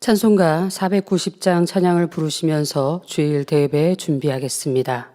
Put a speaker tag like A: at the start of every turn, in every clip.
A: 찬송가 490장 찬양을 부르시면서 주일 대예배 준비하겠습니다.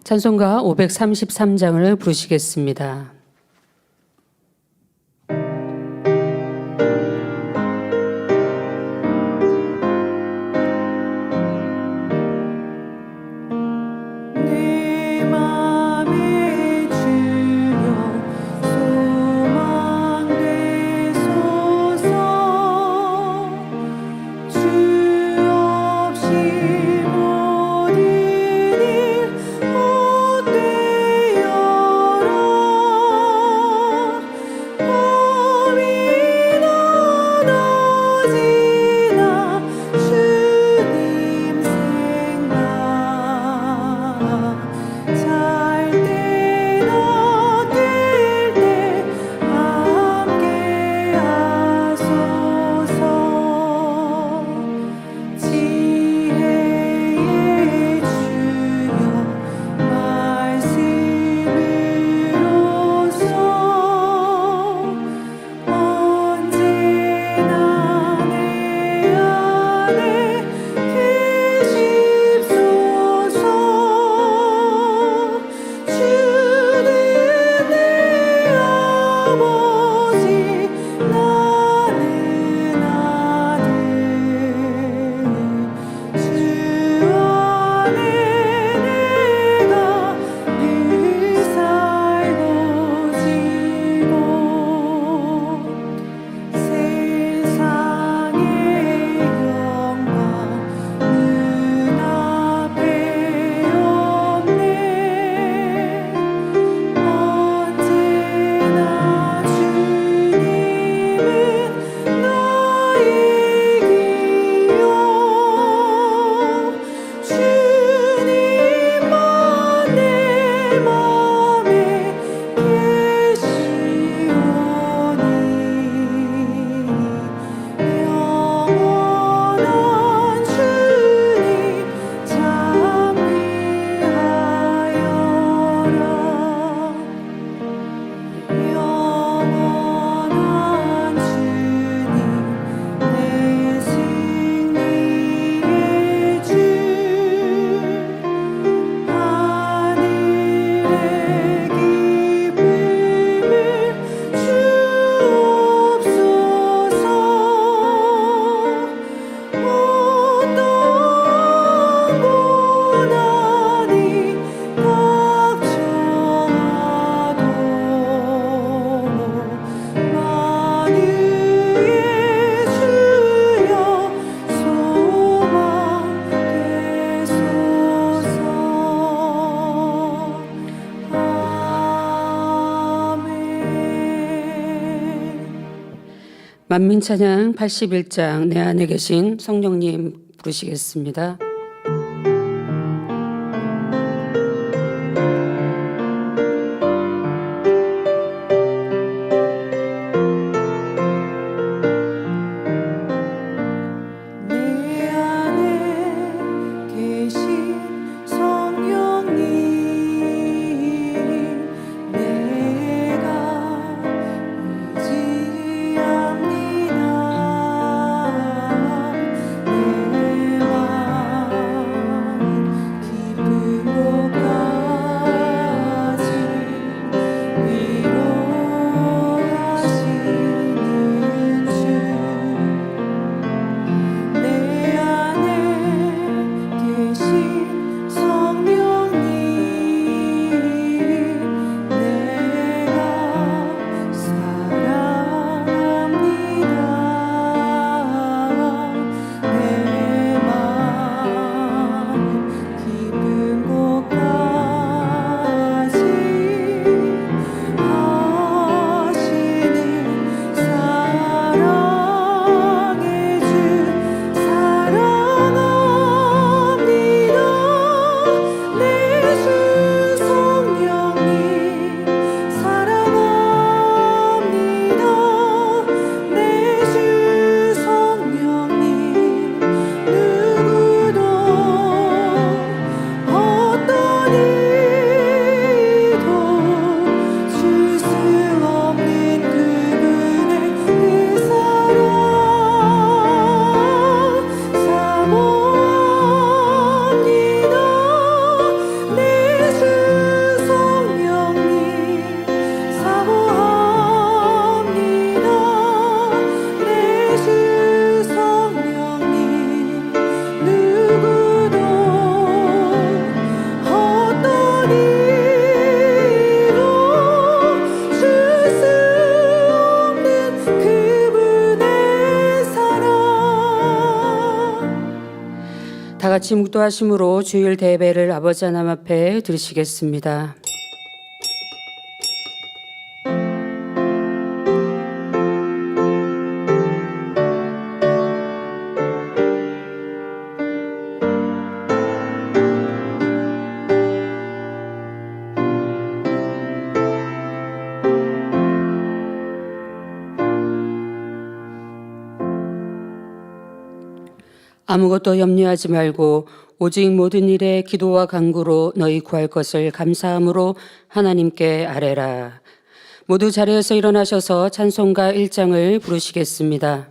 A: 찬송가 533장을 부르시겠습니다. 만민찬양 81장 내 안에 계신 성령님 부르시겠습니다. 다 같이 묵도하심으로 주일 대배를 아버지 하나님 앞에 드리시겠습니다. 아무것도 염려하지 말고 오직 모든 일에 기도와 간구로 너희 구할 것을 감사함으로 하나님께 아뢰라. 모두 자리에서 일어나셔서 찬송가 1장을 부르시겠습니다.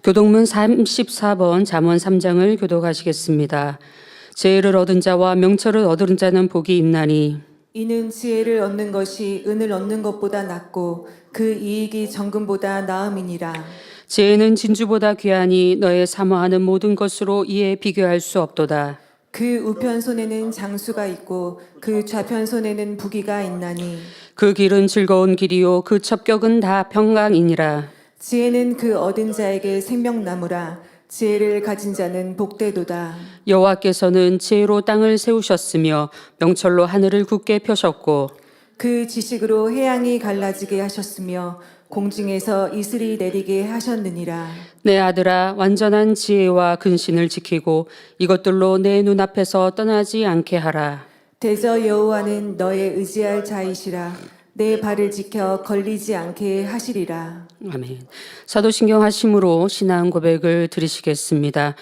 A: 교독문 34번 잠언 3장을 교독하시겠습니다. 지혜를 얻은 자와 명철을 얻은 자는 복이 있나니
B: 이는 지혜를 얻는 것이 은을 얻는 것보다 낫고 그 이익이 정금보다 나음이니라.
A: 지혜는 진주보다 귀하니 너의 사모하는 모든 것으로 이에 비교할 수 없도다.
B: 그 우편 손에는 장수가 있고 그 좌편 손에는 부귀가 있나니
A: 그 길은 즐거운 길이요 그 첩격은 다 평강이니라.
B: 지혜는 그 얻은 자에게 생명나무라. 지혜를 가진 자는 복되도다.
A: 여호와께서는 지혜로 땅을 세우셨으며 명철로 하늘을 굳게 펴셨고
B: 그 지식으로 해양이 갈라지게 하셨으며 공중에서 이슬이 내리게 하셨느니라.
A: 내 아들아 완전한 지혜와 근신을 지키고 이것들로 내 눈앞에서 떠나지 않게 하라.
B: 대저 여호와는 너의 의지할 자이시라. 내 발을 지켜 걸리지 않게 하시리라.
A: 아멘. 사도신경 하심으로 신앙 고백을 드리시겠습니다.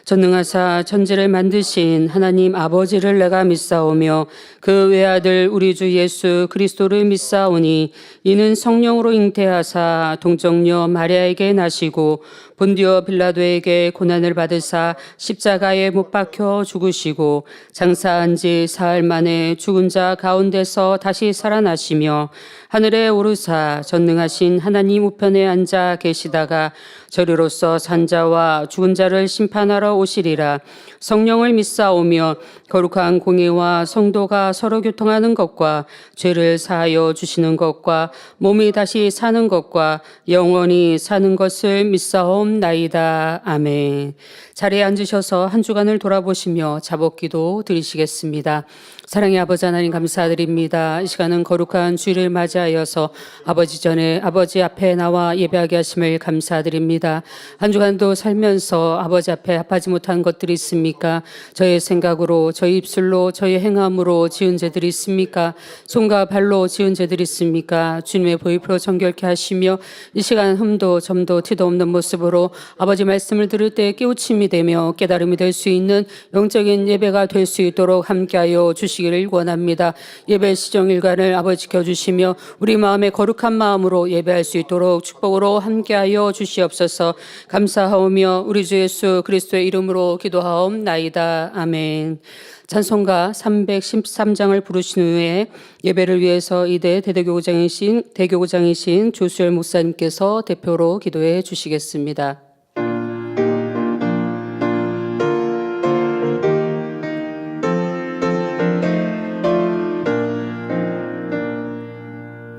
A: 전능하사 천지를 만드신 하나님 아버지를 내가 믿사오며 그 외아들 우리 주 예수 그리스도를 믿사오니 이는 성령으로 잉태하사 동정녀 마리아에게 나시고 본디오 빌라도에게 고난을 받으사 십자가에 못 박혀 죽으시고 장사한 지 사흘 만에 죽은 자 가운데서 다시 살아나시며 하늘에 오르사 전능하신 하나님 우편에 앉아 계시다가 저리로서 산자와 죽은 자를 심판하러 오시리라. 성령을 믿사오며 거룩한 공의와 성도가 서로 교통하는 것과 죄를 사하여 주시는 것과 몸이 다시 사는 것과 영원히 사는 것을 믿사옵나이다. 아멘. 자리에 앉으셔서 한 주간을 돌아보시며 자복기도 드리시겠습니다. 사랑의 아버지 하나님 감사드립니다. 이 시간은 거룩한 주일을 맞이하여서 아버지 전에 아버지 앞에 나와 예배하게 하심을 감사드립니다. 한 주간도 살면서 아버지 앞에 합하지 못한 것들이 있습니까? 저의 생각으로, 저희 입술로, 저희 행함으로 지은 죄들이 있습니까? 손과 발로 지은 죄들이 있습니까? 주님의 보혈로 정결케 하시며 이 시간 흠도 점도 티도 없는 모습으로 아버지 말씀을 들을 때 깨우침이 되며 깨달음이 될 수 있는 영적인 예배가 될 수 있도록 함께하여 주시기를 원합니다. 예배 시정일관을 아버지 지켜주시며 우리 마음에 거룩한 마음으로 예배할 수 있도록 축복으로 함께하여 주시옵소서. 감사하오며 우리 주 예수 그리스도의 이름으로 기도하옵나이다. 아멘. 찬송가 313장을 부르신 후에 예배를 위해서 이대 대교구장이신 조수열 목사님께서 대표로 기도해 주시겠습니다.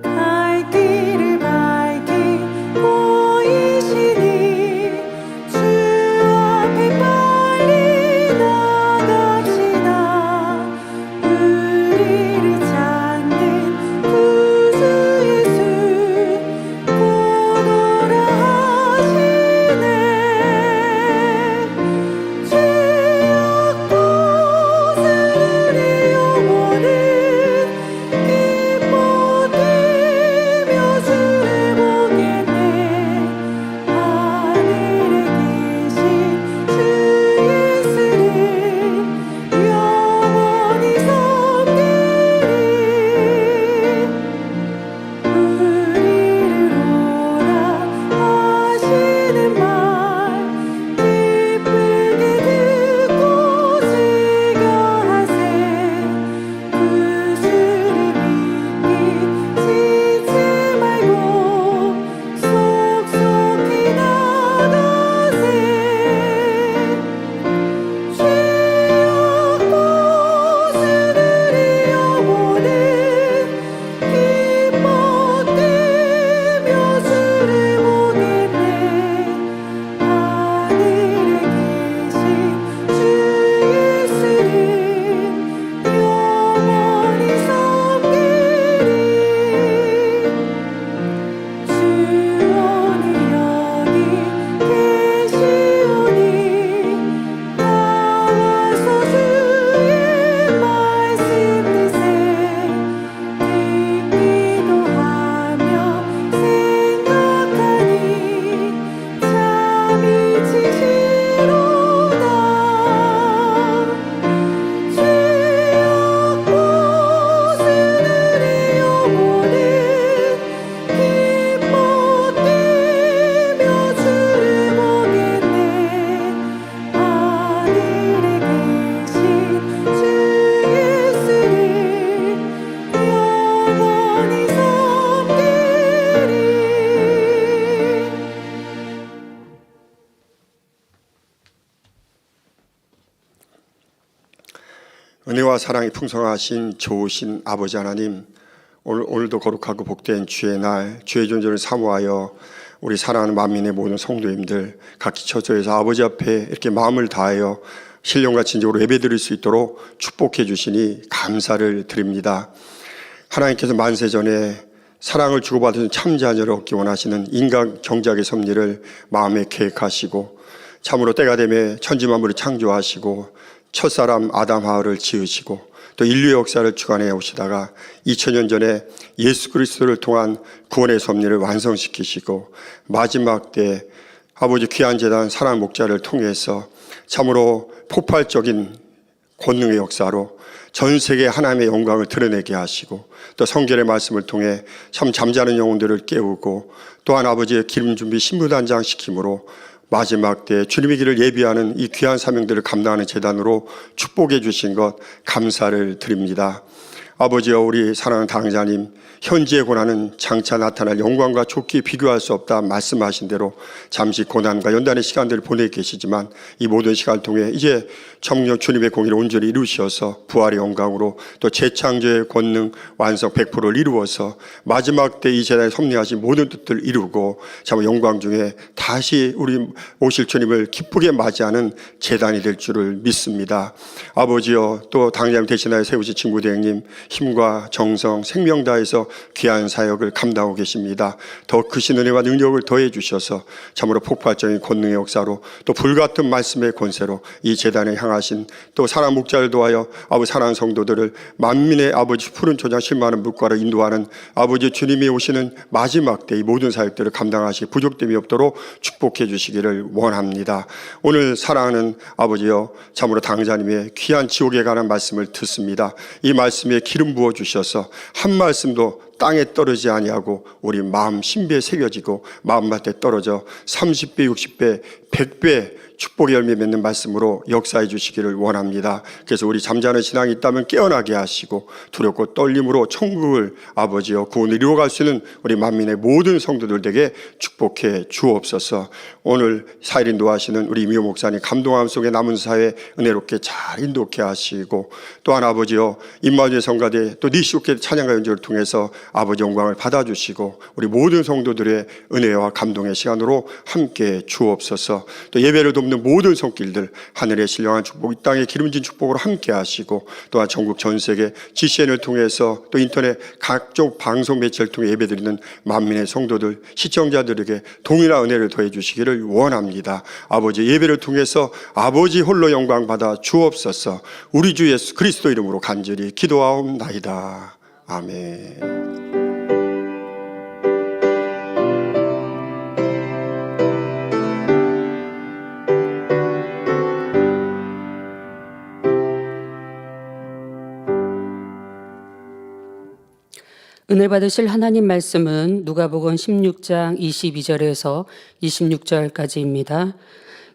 B: 갈 길을 밝히 보이시니 주 앞에 빨리 나갑시다. 우리를 찾는 구주 예수 곧 오라 하시네. 죄악 곳을 우리 영혼은 기뻐 뛰며 주를 보겠네. 하늘에 계신 주 예수를 영원히 섬기리. 우리를 오라 하시는 말 기쁘게 듣고 즐겨하세. 구주를 믿기 지지 말고 속속히 나가세. 죄악 벗은 우리 영혼은 기뻐 뛰며 주를 보겠네. 하늘에 계신 주 예수를 영원히 섬기리. 주원이 여기 계시오니 나와서 주의 말씀 듣세. 듣기도 하며 생각하니 잠이 치시로다. 죄악 벗은 우리 영혼은 기뻐 뛰며 주를 보겠네. 하늘에 계신 주 예수를 영원히 섬기리.
C: 은혜와 사랑이 풍성하신 좋으신 아버지 하나님, 오늘도 거룩하고 복된 주의 날, 주의 존재를 사모하여 우리 사랑하는 만민의 모든 성도님들 각기 처소에서 아버지 앞에 이렇게 마음을 다하여 신령과 진정으로 예배드릴 수 있도록 축복해 주시니 감사를 드립니다. 하나님께서 만세전에 사랑을 주고받은 참자녀를 얻기 원하시는 인간 경작의 섭리를 마음에 계획하시고 참으로 때가 되매 천지만물을 창조하시고 첫사람 아담 하와를 지으시고 또 인류의 역사를 주관해 오시다가 2000년 전에 예수 그리스도를 통한 구원의 섭리를 완성시키시고 마지막 때 아버지 귀한 제단 사랑 목자를 통해서 참으로 폭발적인 권능의 역사로 전 세계 하나님의 영광을 드러내게 하시고 또 성결의 말씀을 통해 참 잠자는 영혼들을 깨우고 또한 아버지의 기름 준비 신부단장 시킴으로 마지막 때 주님의 길을 예비하는 이 귀한 사명들을 감당하는 재단으로 축복해 주신 것 감사를 드립니다. 아버지여, 우리 사랑하는 당자님, 현지의 고난은 장차 나타날 영광과 좋게 비교할 수 없다 말씀하신 대로 잠시 고난과 연단의 시간들을 보내 계시지만 이 모든 시간을 통해 이제 정녕 주님의 공의를 온전히 이루셔서 부활의 영광으로 또 재창조의 권능 완성 100%를 이루어서 마지막 때 이 재단에 섭리하신 모든 뜻들을 이루고 참 영광 중에 다시 우리 오실 주님을 기쁘게 맞이하는 재단이 될 줄을 믿습니다. 아버지여, 또 당자님 대신하여 세우신 친구 대행님 힘과 정성, 생명 다해서 귀한 사역을 감당하고 계십니다. 더 크신 은혜와 능력을 더해 주셔서 참으로 폭발적인 권능의 역사로 또 불같은 말씀의 권세로 이 재단에 향하신 또 사랑 목자를 도하여 아버지 사랑하는 성도들을 만민의 아버지 푸른 초장 실만한 물가로 인도하는 아버지 주님이 오시는 마지막 때 이 모든 사역들을 감당하시 부족됨이 없도록 축복해 주시기를 원합니다. 오늘 사랑하는 아버지여, 참으로 당자님의 귀한 지옥에 관한 말씀을 듣습니다. 이 말씀에 기름 부어 주셔서 한 말씀도 땅에 떨어지지 아니하고 우리 마음 신비에 새겨지고 마음밭에 떨어져 30배, 60배, 100배 축복의 열매 맺는 말씀으로 역사해 주시기를 원합니다. 그래서 우리 잠자는 신앙이 있다면 깨어나게 하시고 두렵고 떨림으로 천국을 아버지여 구원을 이루어갈 수 있는 우리 만민의 모든 성도들에게 축복해 주옵소서. 오늘 사일 인도하시는 우리 이미호 목사님 감동함 속에 남은 사회 은혜롭게 잘 인도케 하시고 또한 아버지여 임마누엘 성가대 또 니시오케 찬양가 연주를 통해서 아버지 영광을 받아주시고 우리 모든 성도들의 은혜와 감동의 시간으로 함께 주옵소서. 또 예배를 돕는 모든 손길들 하늘의 신령한 축복, 이 땅의 기름진 축복으로 함께 하시고 또한 전국 전 세계 GCN을 통해서 또 인터넷 각종 방송 매체를 통해 예배드리는 만민의 성도들 시청자들에게 동일한 은혜를 더해 주시기를 원합니다. 아버지 예배를 통해서 아버지 홀로 영광 받아 주옵소서. 우리 주 예수 그리스도 이름으로 간절히 기도하옵나이다. 아멘.
A: 은혜 받으실 하나님 말씀은 누가복음 16장 22절에서 26절까지입니다.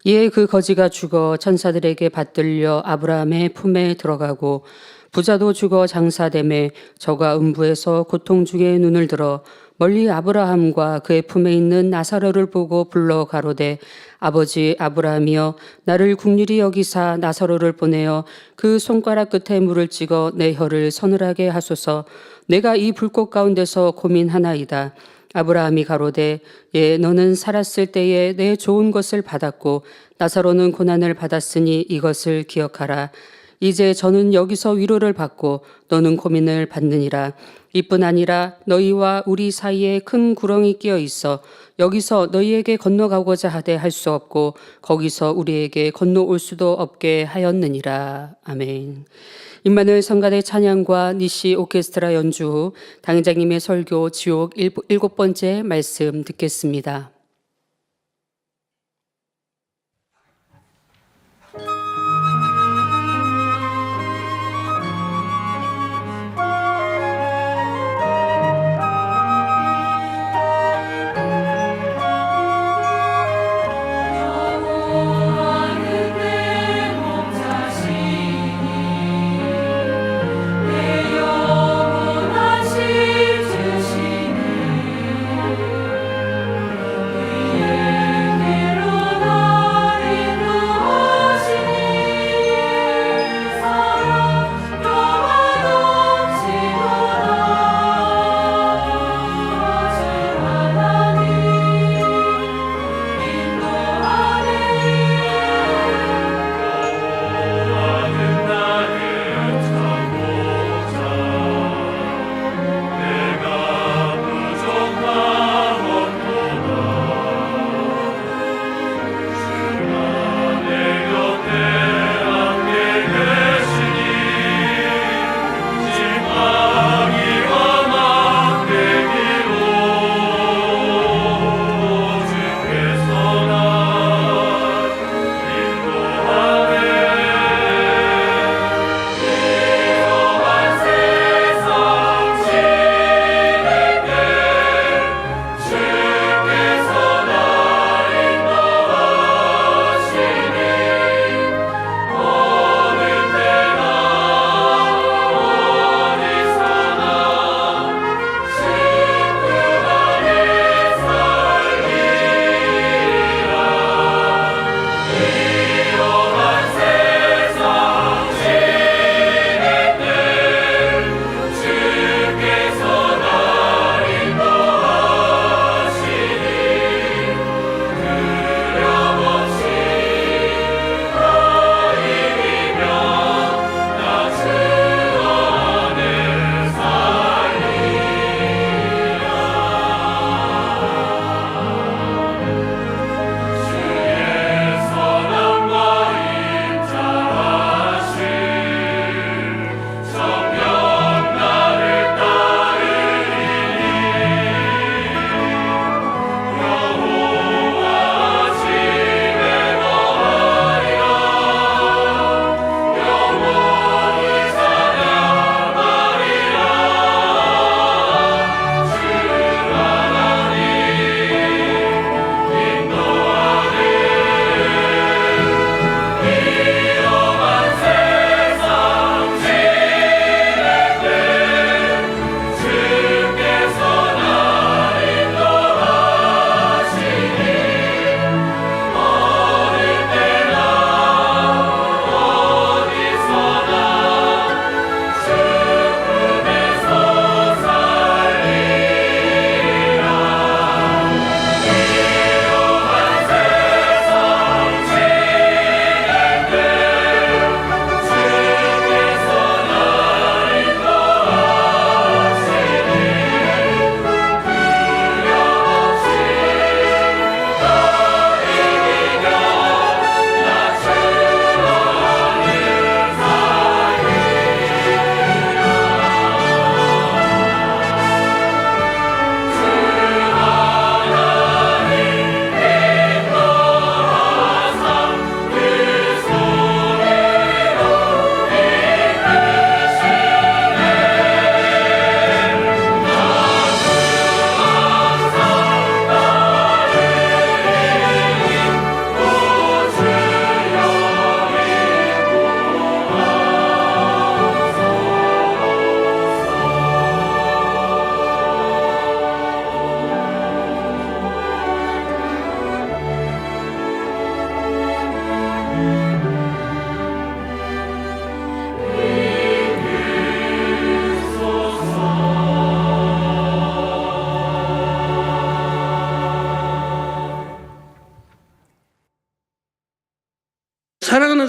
A: 이에 그 거지가 죽어 천사들에게 받들려 아브라함의 품에 들어가고 부자도 죽어 장사됨에 저가 음부에서 고통 중에 눈을 들어 멀리 아브라함과 그의 품에 있는 나사로를 보고 불러 가로되 아버지 아브라함이여 나를 긍휼히 여기사 나사로를 보내어 그 손가락 끝에 물을 찍어 내 혀를 서늘하게 하소서. 내가 이 불꽃 가운데서 고민하나이다. 아브라함이 가로되 예 너는 살았을 때에 내 좋은 것을 받았고 나사로는 고난을 받았으니 이것을 기억하라. 이제 저는 여기서 위로를 받고 너는 고민을 받느니라. 이뿐 아니라 너희와 우리 사이에 큰 구렁이 끼어 있어 여기서 너희에게 건너가고자 하되 할 수 없고 거기서 우리에게 건너올 수도 없게 하였느니라. 아멘. 임마누엘 성가대 찬양과 니시 오케스트라 연주 후 당회장님의 설교 지옥 7번째 말씀 듣겠습니다.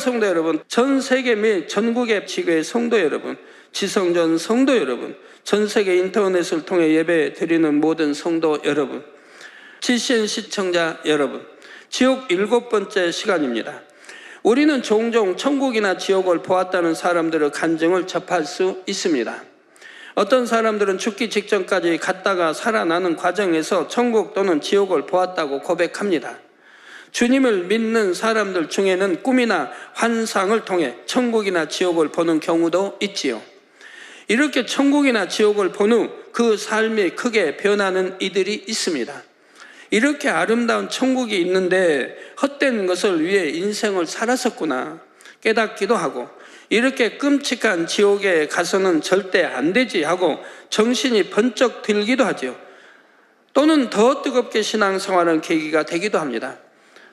D: 성도 여러분, 전 세계 및 전국의 지교회 성도 여러분, 지성전 성도 여러분, 전 세계 인터넷을 통해 예배 드리는 모든 성도 여러분, GCN 시청자 여러분, 지옥 7번째 시간입니다. 우리는 종종 천국이나 지옥을 보았다는 사람들의 간증을 접할 수 있습니다. 어떤 사람들은 죽기 직전까지 갔다가 살아나는 과정에서 천국 또는 지옥을 보았다고 고백합니다. 주님을 믿는 사람들 중에는 꿈이나 환상을 통해 천국이나 지옥을 보는 경우도 있지요. 이렇게 천국이나 지옥을 본 후 그 삶이 크게 변하는 이들이 있습니다. 이렇게 아름다운 천국이 있는데 헛된 것을 위해 인생을 살았었구나 깨닫기도 하고, 이렇게 끔찍한 지옥에 가서는 절대 안 되지 하고 정신이 번쩍 들기도 하죠. 또는 더 뜨겁게 신앙생활하는 계기가 되기도 합니다.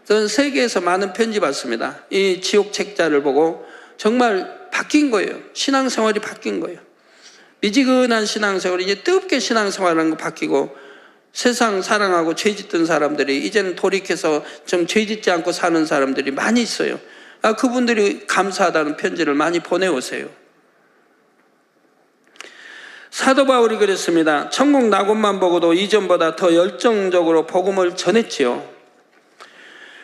D: 저는 세계에서 많은 편지 받습니다. 이 지옥 책자를 보고 정말 바뀐 거예요. 신앙생활이 바뀐 거예요. 미지근한 신앙생활이 이제 뜨겁게 신앙생활하는 거 바뀌고, 세상 사랑하고 죄 짓던 사람들이 이제는 돌이켜서 좀 죄 짓지 않고 사는 사람들이 많이 있어요. 그분들이 감사하다는 편지를 많이 보내오세요. 사도 바울이 그랬습니다. 천국 낙원만 보고도 이전보다 더 열정적으로 복음을 전했지요.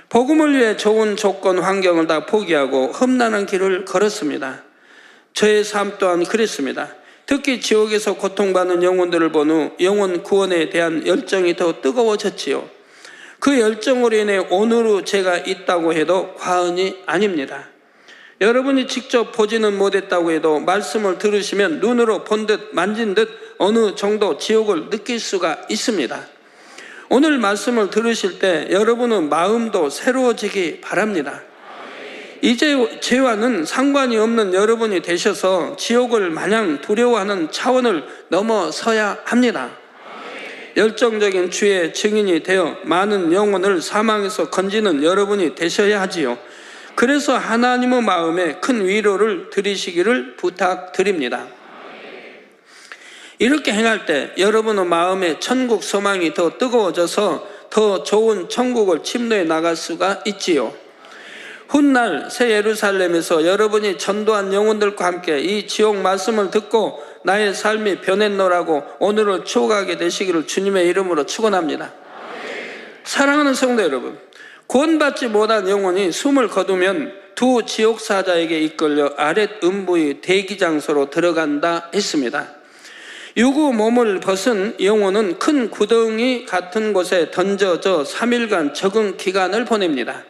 D: 복음을 위해 좋은 조건 환경을 다 포기하고 험난한 길을 걸었습니다. 저의 삶 또한 그랬습니다. 특히 지옥에서 고통받는 영혼들을 본 후 영혼 구원에 대한 열정이 더 뜨거워졌지요. 그 열정으로 인해 오늘의 제가 있다고 해도 과언이 아닙니다. 여러분이 직접 보지는 못했다고 해도 말씀을 들으시면 눈으로 본 듯 만진 듯 어느 정도 지옥을 느낄 수가 있습니다. 오늘 말씀을 들으실 때 여러분의 마음도 새로워지기 바랍니다. 이제 죄와는 상관이 없는 여러분이 되셔서 지옥을 마냥 두려워하는 차원을 넘어서야 합니다. 열정적인 주의 증인이 되어 많은 영혼을 사망에서 건지는 여러분이 되셔야 하지요. 그래서 하나님의 마음에 큰 위로를 드리시기를 부탁드립니다. 이렇게 행할 때 여러분의 마음에 천국 소망이 더 뜨거워져서 더 좋은 천국을 침노해 나갈 수가 있지요. 훗날 새 예루살렘에서 여러분이 전도한 영혼들과 함께 이 지옥 말씀을 듣고 나의 삶이 변했노라고 오늘을 추억하게 되시기를 주님의 이름으로 축원합니다. 사랑하는 성도 여러분, 구원받지 못한 영혼이 숨을 거두면 두 지옥사자에게 이끌려 아랫 음부의 대기장소로 들어간다 했습니다. 유구 몸을 벗은 영혼은 큰 구덩이 같은 곳에 던져져 3일간 적응 기간을 보냅니다.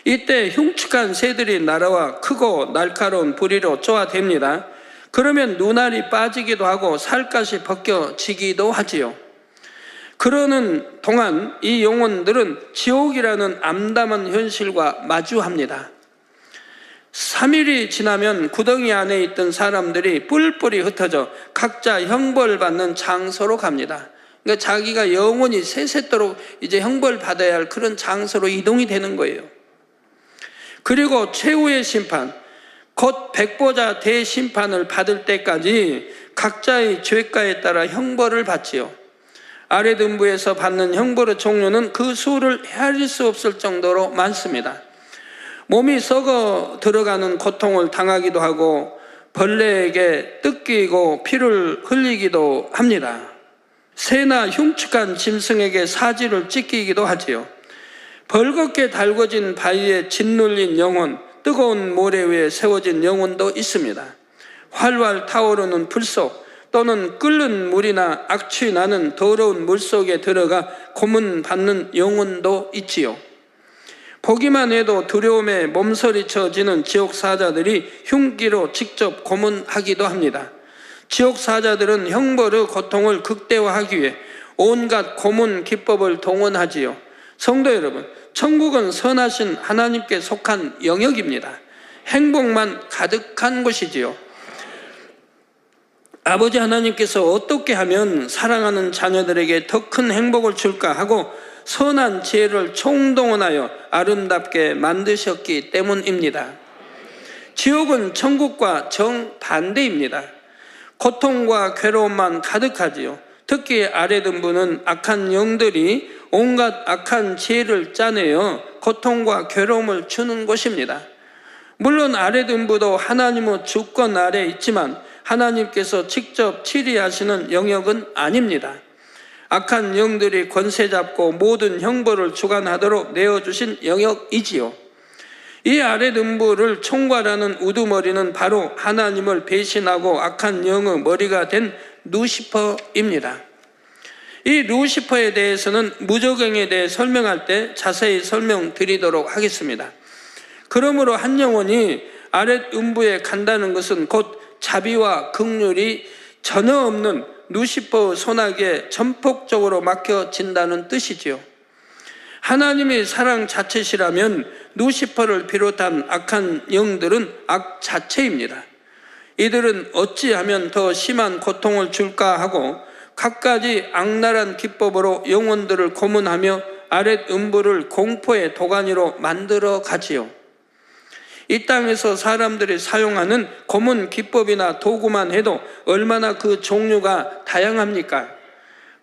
D: 이때 흉측한 새들이 날아와 크고 날카로운 부리로 쪼아댑니다. 그러면 눈알이 빠지기도 하고 살갗이 벗겨지기도 하지요. 그러는 동안 이 영혼들은 지옥이라는 암담한 현실과 마주합니다. 3일이 지나면 구덩이 안에 있던 사람들이 뿔뿔이 흩어져 각자 형벌받는 장소로 갑니다. 그러니까 자기가 영원히 세세토록 이제 형벌받아야 할 그런 장소로 이동이 되는 거예요. 그리고 최후의 심판, 곧 백보자 대심판을 받을 때까지 각자의 죄가에 따라 형벌을 받지요. 아랫 음부에서 받는 형벌의 종류는 그 수를 헤아릴 수 없을 정도로 많습니다. 몸이 썩어 들어가는 고통을 당하기도 하고 벌레에게 뜯기고 피를 흘리기도 합니다. 새나 흉측한 짐승에게 사지를 찢기기도 하지요. 벌겋게 달궈진 바위에 짓눌린 영혼, 뜨거운 모래 위에 세워진 영혼도 있습니다. 활활 타오르는 불 속 또는 끓는 물이나 악취 나는 더러운 물 속에 들어가 고문받는 영혼도 있지요. 보기만 해도 두려움에 몸서리쳐지는 지옥사자들이 흉기로 직접 고문하기도 합니다. 지옥사자들은 형벌의 고통을 극대화하기 위해 온갖 고문 기법을 동원하지요. 성도 여러분, 천국은 선하신 하나님께 속한 영역입니다. 행복만 가득한 곳이지요. 아버지 하나님께서 어떻게 하면 사랑하는 자녀들에게 더 큰 행복을 줄까 하고 선한 지혜를 총동원하여 아름답게 만드셨기 때문입니다. 지옥은 천국과 정반대입니다. 고통과 괴로움만 가득하지요. 특히 아랫 음부는 악한 영들이 온갖 악한 지혜를 짜내어 고통과 괴로움을 주는 곳입니다. 물론 아랫음부도 하나님의 주권 아래 있지만 하나님께서 직접 치리하시는 영역은 아닙니다. 악한 영들이 권세 잡고 모든 형벌을 주관하도록 내어주신 영역이지요. 이 아랫음부를 총괄하는 우두머리는 바로 하나님을 배신하고 악한 영의 머리가 된 루시퍼입니다. 이 루시퍼에 대해서는 무저갱에 대해 설명할 때 자세히 설명드리도록 하겠습니다. 그러므로 한 영혼이 아랫음부에 간다는 것은 곧 자비와 긍휼이 전혀 없는 루시퍼의 손아귀에 전폭적으로 맡겨진다는 뜻이지요. 하나님이 사랑 자체시라면 루시퍼를 비롯한 악한 영들은 악 자체입니다. 이들은 어찌하면 더 심한 고통을 줄까 하고 갖가지 악랄한 기법으로 영혼들을 고문하며 아랫음부를 공포의 도가니로 만들어 가지요. 이 땅에서 사람들이 사용하는 고문 기법이나 도구만 해도 얼마나 그 종류가 다양합니까?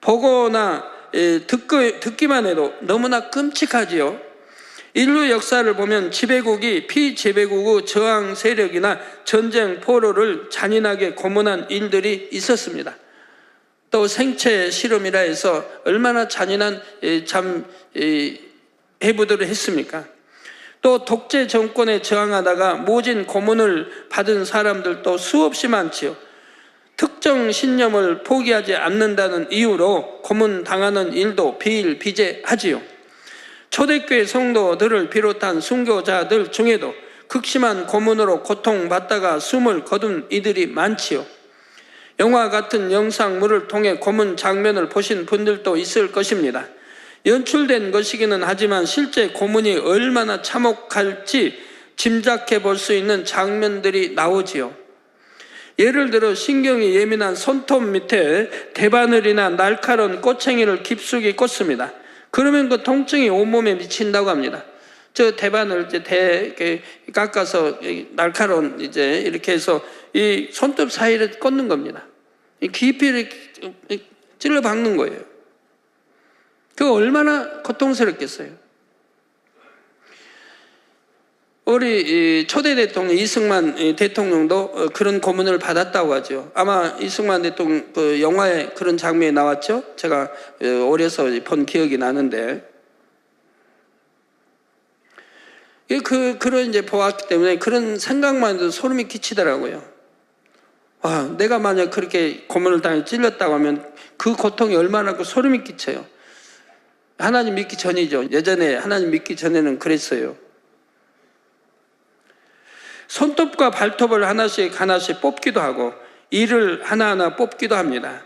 D: 보거나 듣기만 해도 너무나 끔찍하지요. 인류 역사를 보면 지배국이 피지배국의 저항 세력이나 전쟁 포로를 잔인하게 고문한 일들이 있었습니다. 또 생체 실험이라 해서 얼마나 잔인한 해부들을 했습니까? 또 독재 정권에 저항하다가 모진 고문을 받은 사람들도 수없이 많지요. 특정 신념을 포기하지 않는다는 이유로 고문당하는 일도 비일비재하지요. 초대교회 성도들을 비롯한 순교자들 중에도 극심한 고문으로 고통받다가 숨을 거둔 이들이 많지요. 영화 같은 영상물을 통해 고문 장면을 보신 분들도 있을 것입니다. 연출된 것이기는 하지만 실제 고문이 얼마나 참혹할지 짐작해 볼 수 있는 장면들이 나오지요. 예를 들어 신경이 예민한 손톱 밑에 대바늘이나 날카로운 꼬챙이를 깊숙이 꽂습니다. 그러면 그 통증이 온몸에 미친다고 합니다. 저 대바늘 이렇게 깎아서 날카로운 이렇게 해서 이 손톱 사이를 꽂는 겁니다. 깊이 이렇게 찔러 박는 거예요. 그거 얼마나 고통스럽겠어요. 우리 초대 대통령 이승만 대통령도 그런 고문을 받았다고 하죠. 아마 이승만 대통령 그 영화에 그런 장면이 나왔죠. 제가 어려서 본 기억이 나는데 그런 이제 보았기 때문에 그런 생각만 해도 소름이 끼치더라고요. 와, 내가 만약 그렇게 고문을 당해 찔렸다고 하면 그 고통이 얼마나 그 소름이 끼쳐요. 하나님 믿기 전이죠. 예전에 하나님 믿기 전에는 그랬어요. 손톱과 발톱을 하나씩 뽑기도 하고 이를 하나하나 뽑기도 합니다.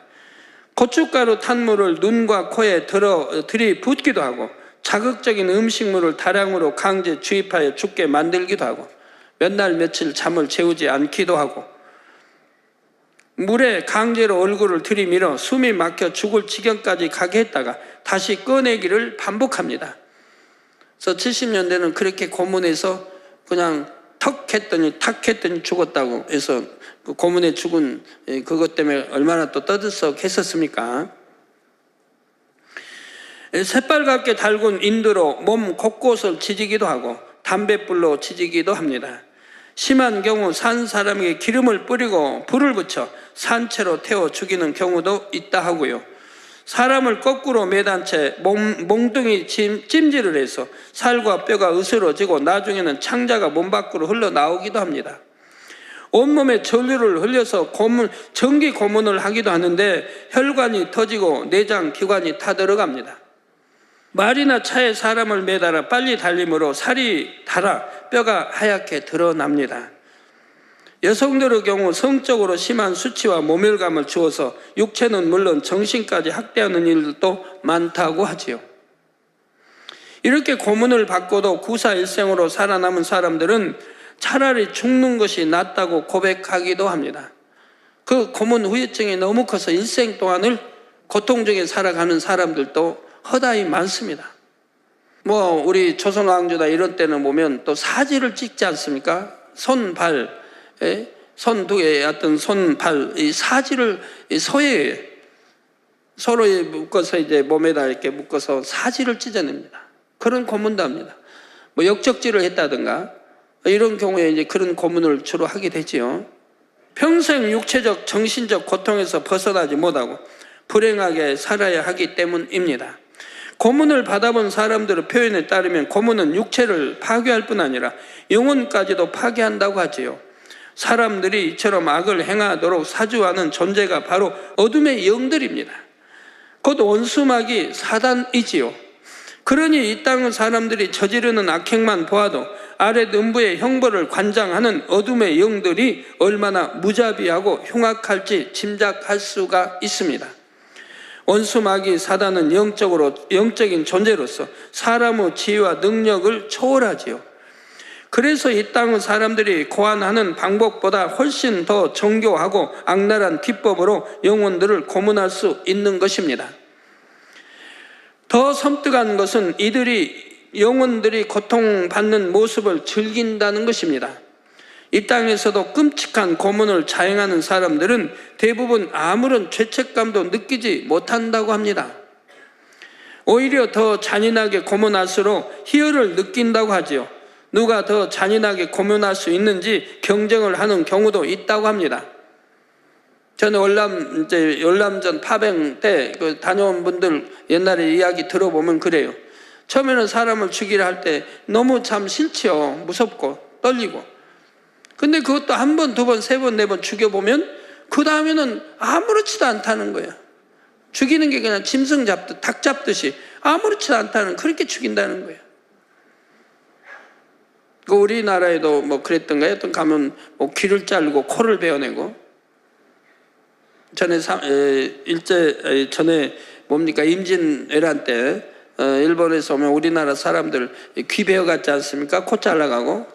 D: 고춧가루 탄 물을 눈과 코에 들이붓기도 하고 자극적인 음식물을 다량으로 강제 주입하여 죽게 만들기도 하고 몇 날 며칠 잠을 재우지 않기도 하고 물에 강제로 얼굴을 들이밀어 숨이 막혀 죽을 지경까지 가게 했다가 다시 꺼내기를 반복합니다. 그래서 70년대는 그렇게 고문해서 그냥 탁 했더니 죽었다고 해서 그 고문에 죽은 그것 때문에 얼마나 또 떠들썩했었습니까? 새빨갛게 달군 인두로 몸 곳곳을 지지기도 하고 담뱃불로 지지기도 합니다. 심한 경우 산 사람에게 기름을 뿌리고 불을 붙여 산채로 태워 죽이는 경우도 있다 하고요. 사람을 거꾸로 매단 채 몽둥이 찜질을 해서 살과 뼈가 으스러지고 나중에는 창자가 몸 밖으로 흘러나오기도 합니다. 온몸에 전류를 흘려서 전기 고문을 하기도 하는데 혈관이 터지고 내장 기관이 타들어갑니다. 말이나 차에 사람을 매달아 빨리 달림으로 살이 닳아 뼈가 하얗게 드러납니다. 여성들의 경우 성적으로 심한 수치와 모멸감을 주어서 육체는 물론 정신까지 학대하는 일도 많다고 하지요. 이렇게 고문을 받고도 구사일생으로 살아남은 사람들은 차라리 죽는 것이 낫다고 고백하기도 합니다. 그 고문 후유증이 너무 커서 일생 동안을 고통 중에 살아가는 사람들도 허다히 많습니다. 우리 조선왕조다 이런 때는 보면 또 사지를 찍지 않습니까? 손, 발, 손 두 개, 어떤 손, 발, 이 사지를 서예에 서로 묶어서 이제 몸에다 이렇게 묶어서 사지를 찢어냅니다. 그런 고문도 합니다. 역적질을 했다든가, 이런 경우에 이제 그런 고문을 주로 하게 되지요. 평생 육체적, 정신적 고통에서 벗어나지 못하고 불행하게 살아야 하기 때문입니다. 고문을 받아본 사람들의 표현에 따르면 고문은 육체를 파괴할 뿐 아니라 영혼까지도 파괴한다고 하지요. 사람들이 이처럼 악을 행하도록 사주하는 존재가 바로 어둠의 영들입니다. 곧 원수마귀 사단이지요. 그러니 이 땅의 사람들이 저지르는 악행만 보아도 아랫 음부의 형벌을 관장하는 어둠의 영들이 얼마나 무자비하고 흉악할지 짐작할 수가 있습니다. 원수마귀 사단은 영적인 존재로서 사람의 지혜와 능력을 초월하지요. 그래서 이 땅의 사람들이 고안하는 방법보다 훨씬 더 정교하고 악랄한 기법으로 영혼들을 고문할 수 있는 것입니다. 더 섬뜩한 것은 영혼들이 고통받는 모습을 즐긴다는 것입니다. 이 땅에서도 끔찍한 고문을 자행하는 사람들은 대부분 아무런 죄책감도 느끼지 못한다고 합니다. 오히려 더 잔인하게 고문할수록 희열을 느낀다고 하지요. 누가 더 잔인하게 고문할 수 있는지 경쟁을 하는 경우도 있다고 합니다. 저는 월남전 파병 때 다녀온 분들 옛날에 이야기 들어보면 그래요. 처음에는 사람을 죽이려 할 때 너무 참 싫지요. 무섭고 떨리고. 근데 그것도 한 번, 두 번, 세 번, 네 번 죽여보면 그 다음에는 아무렇지도 않다는 거예요. 죽이는 게 그냥 짐승 잡듯, 닭 잡듯이 아무렇지도 않다는, 그렇게 죽인다는 거예요. 우리나라에도 뭐 그랬던가요? 어떤 가면 뭐 귀를 자르고 코를 베어내고, 전에 임진왜란 때 일본에서 오면 우리나라 사람들 귀 베어갔지 않습니까? 코 잘라가고.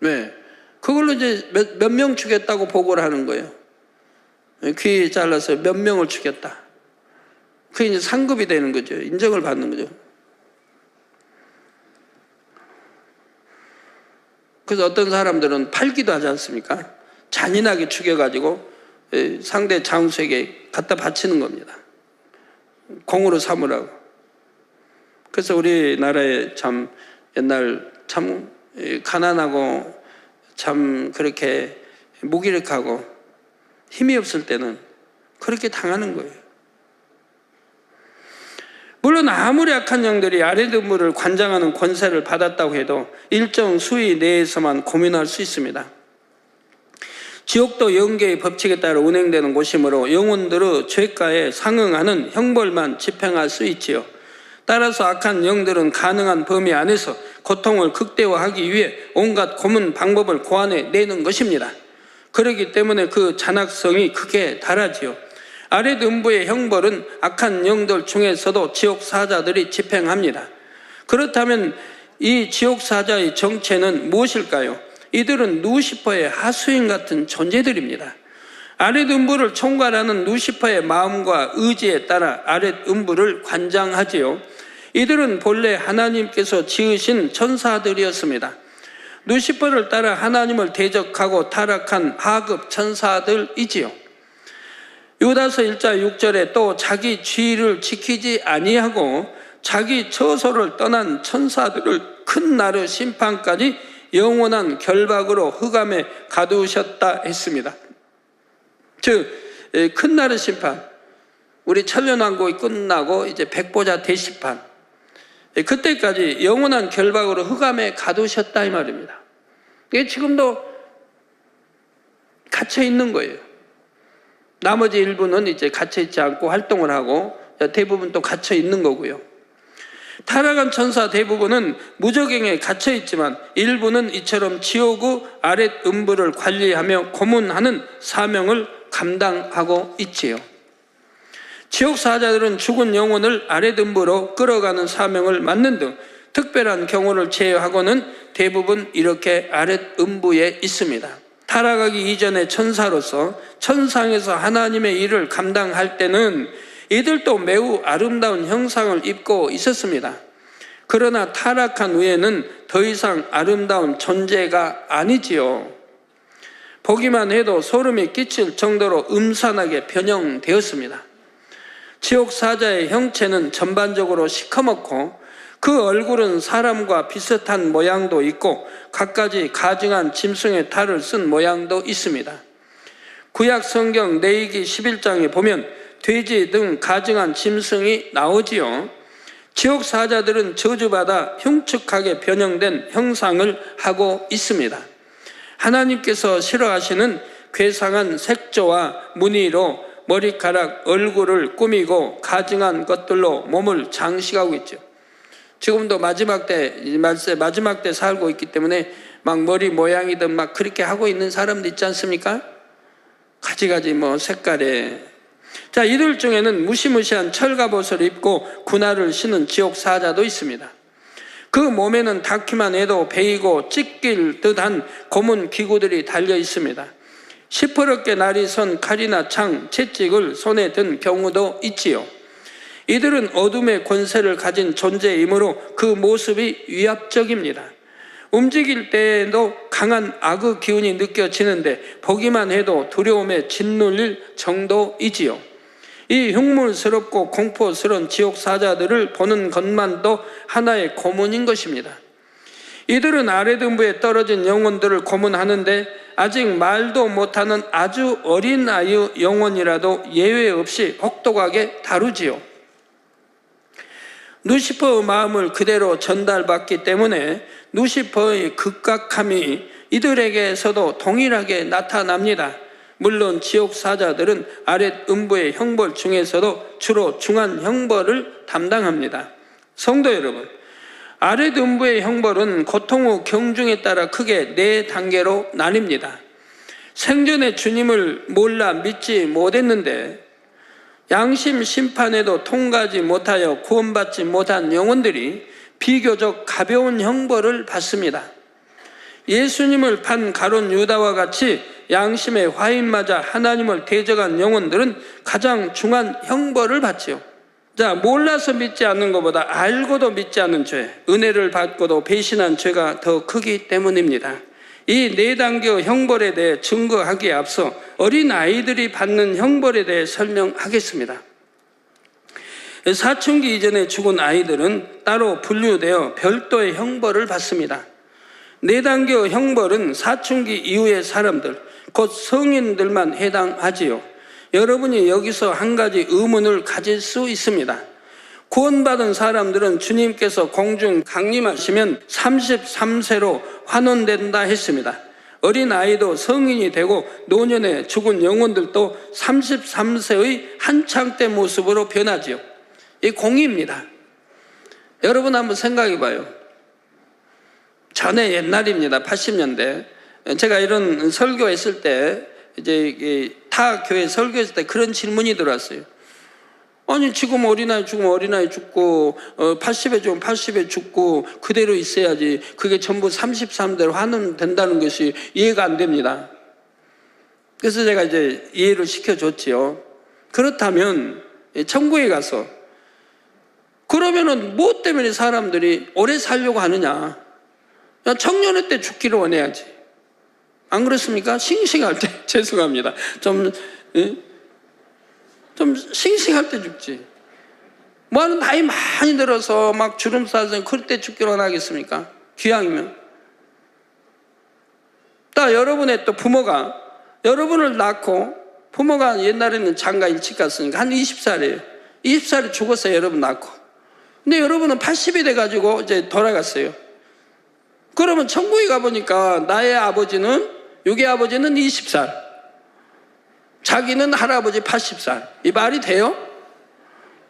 D: 네, 그걸로 이제 몇 명 죽였다고 보고를 하는 거예요. 귀 잘라서 몇 명을 죽였다. 그게 이제 상급이 되는 거죠. 인정을 받는 거죠. 그래서 어떤 사람들은 팔기도 하지 않습니까? 잔인하게 죽여가지고 상대 장수에게 갖다 바치는 겁니다. 공으로 삼으라고. 그래서 우리나라에 참 옛날 참 가난하고 참 그렇게 무기력하고 힘이 없을 때는 그렇게 당하는 거예요. 물론 아무리 악한 영들이 아랫 음부를 관장하는 권세를 받았다고 해도 일정 수위 내에서만 고민할 수 있습니다. 지옥도 영계의 법칙에 따라 운행되는 곳이므로 영혼들의 죄가에 상응하는 형벌만 집행할 수 있지요. 따라서 악한 영들은 가능한 범위 안에서 고통을 극대화하기 위해 온갖 고문 방법을 고안해 내는 것입니다. 그렇기 때문에 그 잔악성이 극에 달하지요. 아랫 음부의 형벌은 악한 영들 중에서도 지옥사자들이 집행합니다. 그렇다면 이 지옥사자의 정체는 무엇일까요? 이들은 루시퍼의 하수인 같은 존재들입니다. 아랫 음부를 총괄하는 루시퍼의 마음과 의지에 따라 아랫 음부를 관장하지요. 이들은 본래 하나님께서 지으신 천사들이었습니다. 루시퍼를 따라 하나님을 대적하고 타락한 하급 천사들이지요. 유다서 1장 6절에 또 자기 지위를 지키지 아니하고 자기 처소를 떠난 천사들을 큰 날의 심판까지 영원한 결박으로 흑암에 가두셨다 했습니다. 즉 큰 날의 심판, 우리 천년왕국이 끝나고 이제 백보자 대심판, 그때까지 영원한 결박으로 흑암에 가두셨다 이 말입니다. 이게 지금도 갇혀 있는 거예요. 나머지 일부는 이제 갇혀 있지 않고 활동을 하고 대부분 또 갇혀 있는 거고요. 타락한 천사 대부분은 무저갱에 갇혀 있지만 일부는 이처럼 지옥의 아랫 음부를 관리하며 고문하는 사명을 감당하고 있지요. 지옥 사자들은 죽은 영혼을 아랫 음부로 끌어가는 사명을 맡는 등 특별한 경우를 제외하고는 대부분 이렇게 아랫 음부에 있습니다. 타락하기 이전의 천사로서 천상에서 하나님의 일을 감당할 때는 이들도 매우 아름다운 형상을 입고 있었습니다. 그러나 타락한 후에는 더 이상 아름다운 존재가 아니지요. 보기만 해도 소름이 끼칠 정도로 음산하게 변형되었습니다. 지옥 사자의 형체는 전반적으로 시커멓고 그 얼굴은 사람과 비슷한 모양도 있고 갖가지 가증한 짐승의 탈을 쓴 모양도 있습니다. 구약 성경 레위기 11장에 보면 돼지 등 가증한 짐승이 나오지요. 지옥 사자들은 저주받아 흉측하게 변형된 형상을 하고 있습니다. 하나님께서 싫어하시는 괴상한 색조와 무늬로 머리카락, 얼굴을 꾸미고 가증한 것들로 몸을 장식하고 있죠. 지금도 마지막 때 살고 있기 때문에 막 머리 모양이든 막 그렇게 하고 있는 사람도 있지 않습니까? 가지가지 색깔에. 자, 이들 중에는 무시무시한 철갑옷을 입고 군화를 신은 지옥 사자도 있습니다. 그 몸에는 닿기만 해도 베이고 찢길 듯한 고문 기구들이 달려 있습니다. 시퍼렇게 날이 선 칼이나 창, 채찍을 손에 든 경우도 있지요. 이들은 어둠의 권세를 가진 존재이므로 그 모습이 위압적입니다. 움직일 때에도 강한 악의 기운이 느껴지는데 보기만 해도 두려움에 짓눌릴 정도이지요. 이 흉물스럽고 공포스러운 지옥 사자들을 보는 것만도 하나의 고문인 것입니다. 이들은 아래 등부에 떨어진 영혼들을 고문하는데 아직 말도 못하는 아주 어린 아이의 영혼이라도 예외 없이 혹독하게 다루지요. 루시퍼의 마음을 그대로 전달받기 때문에 루시퍼의 극각함이 이들에게서도 동일하게 나타납니다. 물론 지옥 사자들은 아랫 음부의 형벌 중에서도 주로 중한 형벌을 담당합니다. 성도 여러분, 아랫 음부의 형벌은 고통의 경중에 따라 크게 4단계로 나뉩니다. 생전에 주님을 몰라 믿지 못했는데 양심 심판에도 통과하지 못하여 구원받지 못한 영혼들이 비교적 가벼운 형벌을 받습니다. 예수님을 판 가룟 유다와 같이 양심의 화인 맞아 하나님을 대적한 영혼들은 가장 중한 형벌을 받지요. 자, 몰라서 믿지 않는 것보다 알고도 믿지 않는 죄, 은혜를 받고도 배신한 죄가 더 크기 때문입니다. 이 4단계 형벌에 대해 증거하기에 앞서 어린 아이들이 받는 형벌에 대해 설명하겠습니다. 사춘기 이전에 죽은 아이들은 따로 분류되어 별도의 형벌을 받습니다. 4단계 형벌은 사춘기 이후의 사람들, 곧 성인들만 해당하지요. 여러분이 여기서 한 가지 의문을 가질 수 있습니다. 구원받은 사람들은 주님께서 공중 강림하시면 33세로 환원된다 했습니다. 어린아이도 성인이 되고 노년에 죽은 영혼들도 33세의 한창 때 모습으로 변하지요. 이 공의입니다. 여러분 한번 생각해 봐요. 전에 옛날입니다. 80년대. 제가 이런 설교했을 때 이제 타 교회 설교했을 때 그런 질문이 들어왔어요. 아니 지금 어린아이 죽으면 어린아이 죽고 80에 죽으면 80에 죽고 그대로 있어야지 그게 전부 33대로 환원된다는 것이 이해가 안 됩니다. 그래서 제가 이제 이해를 시켜줬지요. 그렇다면 천국에 가서 그러면은 무엇 때문에 사람들이 오래 살려고 하느냐? 청년의 때 죽기를 원해야지. 안 그렇습니까? 싱싱할 때 죄송합니다. 좀 싱싱할 때 죽지. 뭐하는 나이 많이 들어서 막 주름 싸서 그럴 때 죽기를 원하겠습니까? 귀향이면. 또 여러분의 또 부모가 여러분을 낳고 부모가 옛날에는 장가 일찍 갔으니까 한 20살이에요. 20살에 죽었어요. 여러분 낳고. 근데 여러분은 80이 돼가지고 이제 돌아갔어요. 그러면 천국에 가보니까 나의 아버지는, 여기 아버지는 20살. 자기는 할아버지 80살. 이 말이 돼요?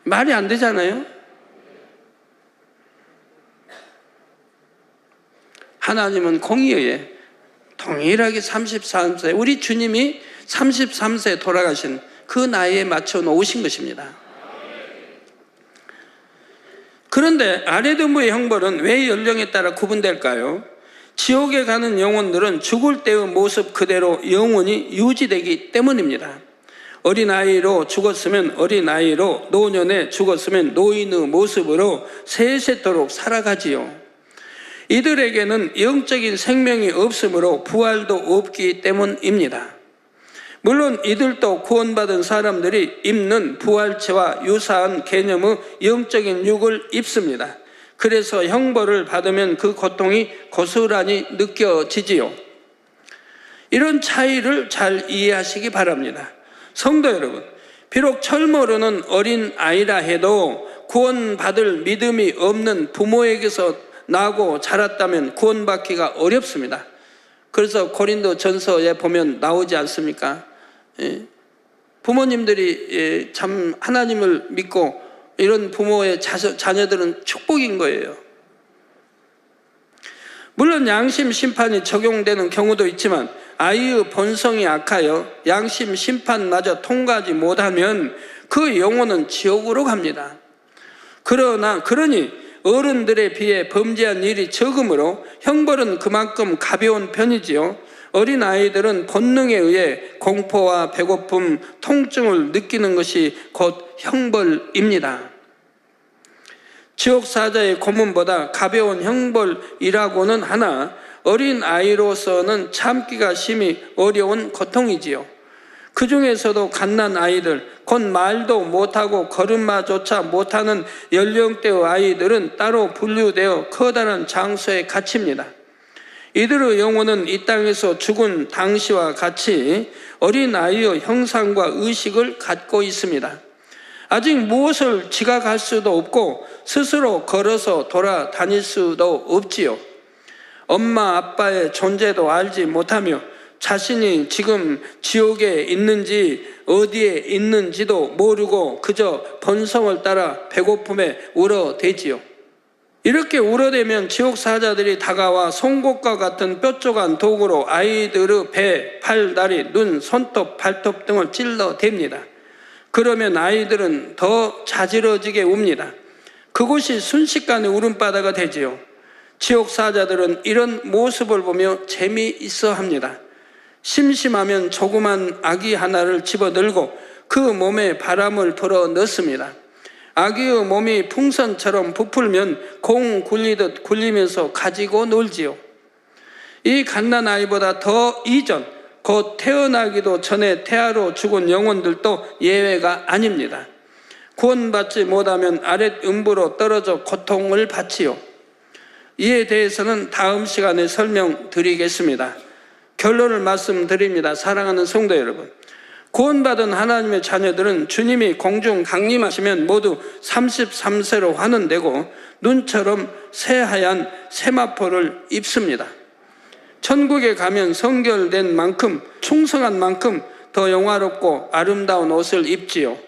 D: 말이 안 되잖아요. 하나님은 공의에 동일하게 33세, 우리 주님이 33세에 돌아가신 그 나이에 맞춰 놓으신 것입니다. 그런데 아랫음부의 형벌은 왜 연령에 따라 구분될까요? 지옥에 가는 영혼들은 죽을 때의 모습 그대로 영원히 유지되기 때문입니다. 어린아이로 죽었으면 어린아이로, 노년에 죽었으면 노인의 모습으로 세세토록 살아가지요. 이들에게는 영적인 생명이 없으므로 부활도 없기 때문입니다. 물론 이들도 구원받은 사람들이 입는 부활체와 유사한 개념의 영적인 육을 입습니다. 그래서 형벌을 받으면 그 고통이 고스란히 느껴지지요. 이런 차이를 잘 이해하시기 바랍니다. 성도 여러분, 비록 철모르는 어린 아이라 해도 구원받을 믿음이 없는 부모에게서 나고 자랐다면 구원받기가 어렵습니다. 그래서 고린도 전서에 보면 나오지 않습니까? 부모님들이 참 하나님을 믿고 이런 부모의 자녀들은 축복인 거예요. 물론 양심 심판이 적용되는 경우도 있지만 아이의 본성이 악하여 양심 심판마저 통과하지 못하면 그 영혼은 지옥으로 갑니다. 그러니 어른들에 비해 범죄한 일이 적으므로 형벌은 그만큼 가벼운 편이지요. 어린 아이들은 본능에 의해 공포와 배고픔, 통증을 느끼는 것이 곧 형벌입니다. 지옥 사자의 고문보다 가벼운 형벌이라고는 하나 어린 아이로서는 참기가 심히 어려운 고통이지요. 그 중에서도 갓난 아이들, 곧 말도 못하고 걸음마조차 못하는 연령대의 아이들은 따로 분류되어 커다란 장소에 갇힙니다. 이들의 영혼은 이 땅에서 죽은 당시와 같이 어린 아이의 형상과 의식을 갖고 있습니다. 아직 무엇을 지각할 수도 없고 스스로 걸어서 돌아다닐 수도 없지요. 엄마 아빠의 존재도 알지 못하며 자신이 지금 지옥에 있는지 어디에 있는지도 모르고 그저 본성을 따라 배고픔에 울어대지요. 이렇게 울어대면 지옥 사자들이 다가와 송곳과 같은 뾰족한 도구로 아이들의 배, 팔, 다리, 눈, 손톱, 발톱 등을 찔러댑니다. 그러면 아이들은 더 자지러지게 웁니다. 그곳이 순식간에 울음바다가 되지요. 지옥 사자들은 이런 모습을 보며 재미있어 합니다. 심심하면 조그만 아기 하나를 집어들고 그 몸에 바람을 불어 넣습니다. 아기의 몸이 풍선처럼 부풀면 공 굴리듯 굴리면서 가지고 놀지요. 이 갓난아이보다 더 이전, 곧 태어나기도 전에 태아로 죽은 영혼들도 예외가 아닙니다. 구원받지 못하면 아랫 음부로 떨어져 고통을 받지요. 이에 대해서는 다음 시간에 설명드리겠습니다. 결론을 말씀드립니다. 사랑하는 성도 여러분, 구원받은 하나님의 자녀들은 주님이 공중 강림하시면 모두 33세로 환원되고 눈처럼 새하얀 세마포를 입습니다. 천국에 가면 성결된 만큼, 충성한 만큼 더 영화롭고 아름다운 옷을 입지요.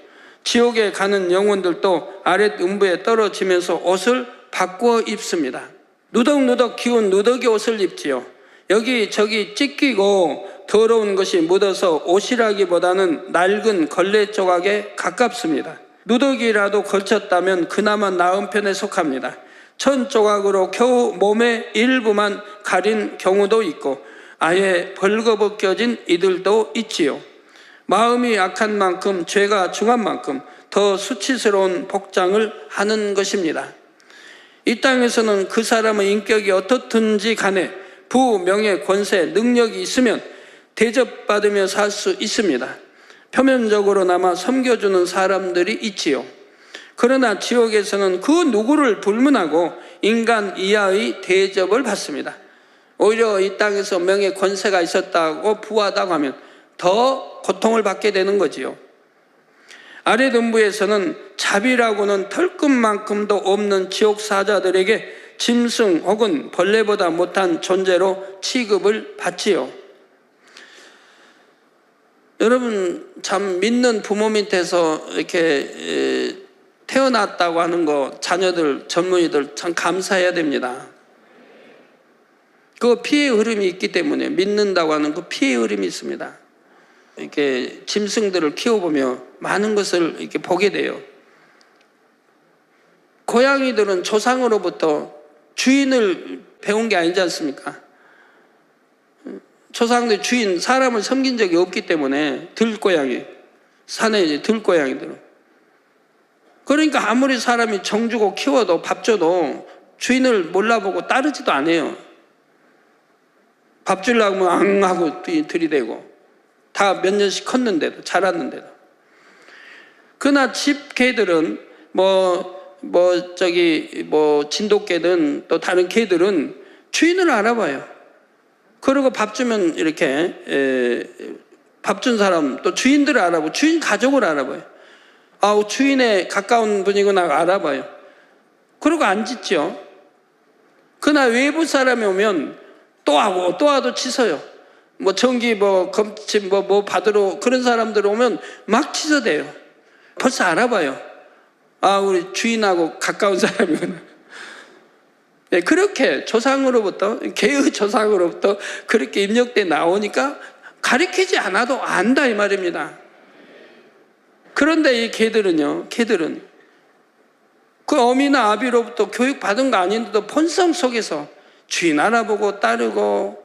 D: 지옥에 가는 영혼들도 아랫 음부에 떨어지면서 옷을 바꾸어 입습니다. 누덕누덕 기운 누더기 옷을 입지요. 여기저기 찢기고 더러운 것이 묻어서 옷이라기보다는 낡은 걸레 조각에 가깝습니다. 누더기라도 걸쳤다면 그나마 나은 편에 속합니다. 천 조각으로 겨우 몸의 일부만 가린 경우도 있고 아예 벌거벗겨진 이들도 있지요. 마음이 악한 만큼 죄가 중한 만큼 더 수치스러운 복장을 하는 것입니다. 이 땅에서는 그 사람의 인격이 어떻든지 간에 부, 명예, 권세, 능력이 있으면 대접받으며 살 수 있습니다. 표면적으로나마 섬겨주는 사람들이 있지요. 그러나 지옥에서는 그 누구를 불문하고 인간 이하의 대접을 받습니다. 오히려 이 땅에서 명예, 권세가 있었다고 부하다고 하면 더 고통을 받게 되는 거지요. 아랫 음부에서는 자비라고는 털끝만큼도 없는 지옥 사자들에게 짐승 혹은 벌레보다 못한 존재로 취급을 받지요. 여러분, 참 믿는 부모 밑에서 이렇게 태어났다고 하는 거 자녀들, 젊은이들 참 감사해야 됩니다. 그 피의 흐름이 있기 때문에 믿는다고 하는 그 피의 흐름이 있습니다. 이렇게 짐승들을 키워보며 많은 것을 이렇게 보게 돼요. 고양이들은 조상으로부터 주인을 배운 게 아니지 않습니까? 조상들 주인, 사람을 섬긴 적이 없기 때문에 들고양이, 산에 이제 들고양이들은. 그러니까 아무리 사람이 정주고 키워도 밥 줘도 주인을 몰라보고 따르지도 않아요. 밥 주려고 하면 앙 하고 들이대고 다 몇 년씩 컸는데도, 자랐는데도. 그러나 집 개들은 진돗개든 또 다른 개들은 주인을 알아봐요. 그리고 밥 주면 이렇게 밥 준 사람 또 주인들을 알아보고 주인 가족을 알아봐요. 주인에 가까운 분이구나 알아봐요. 그리고 안 짖죠. 그러나 외부 사람이 오면 또 하고 또 와도 짖어요. 전기 검침 받으러 그런 사람들 오면 막 짖어대요. 벌써 알아봐요. 우리 주인하고 가까운 사람이구나. 네, 그렇게 조상으로부터, 개의 조상으로부터 그렇게 입력돼 나오니까 가르치지 않아도 안다 이 말입니다. 그런데 이 개들은 그 어미나 아비로부터 교육받은 거 아닌데도 본성 속에서 주인 알아보고 따르고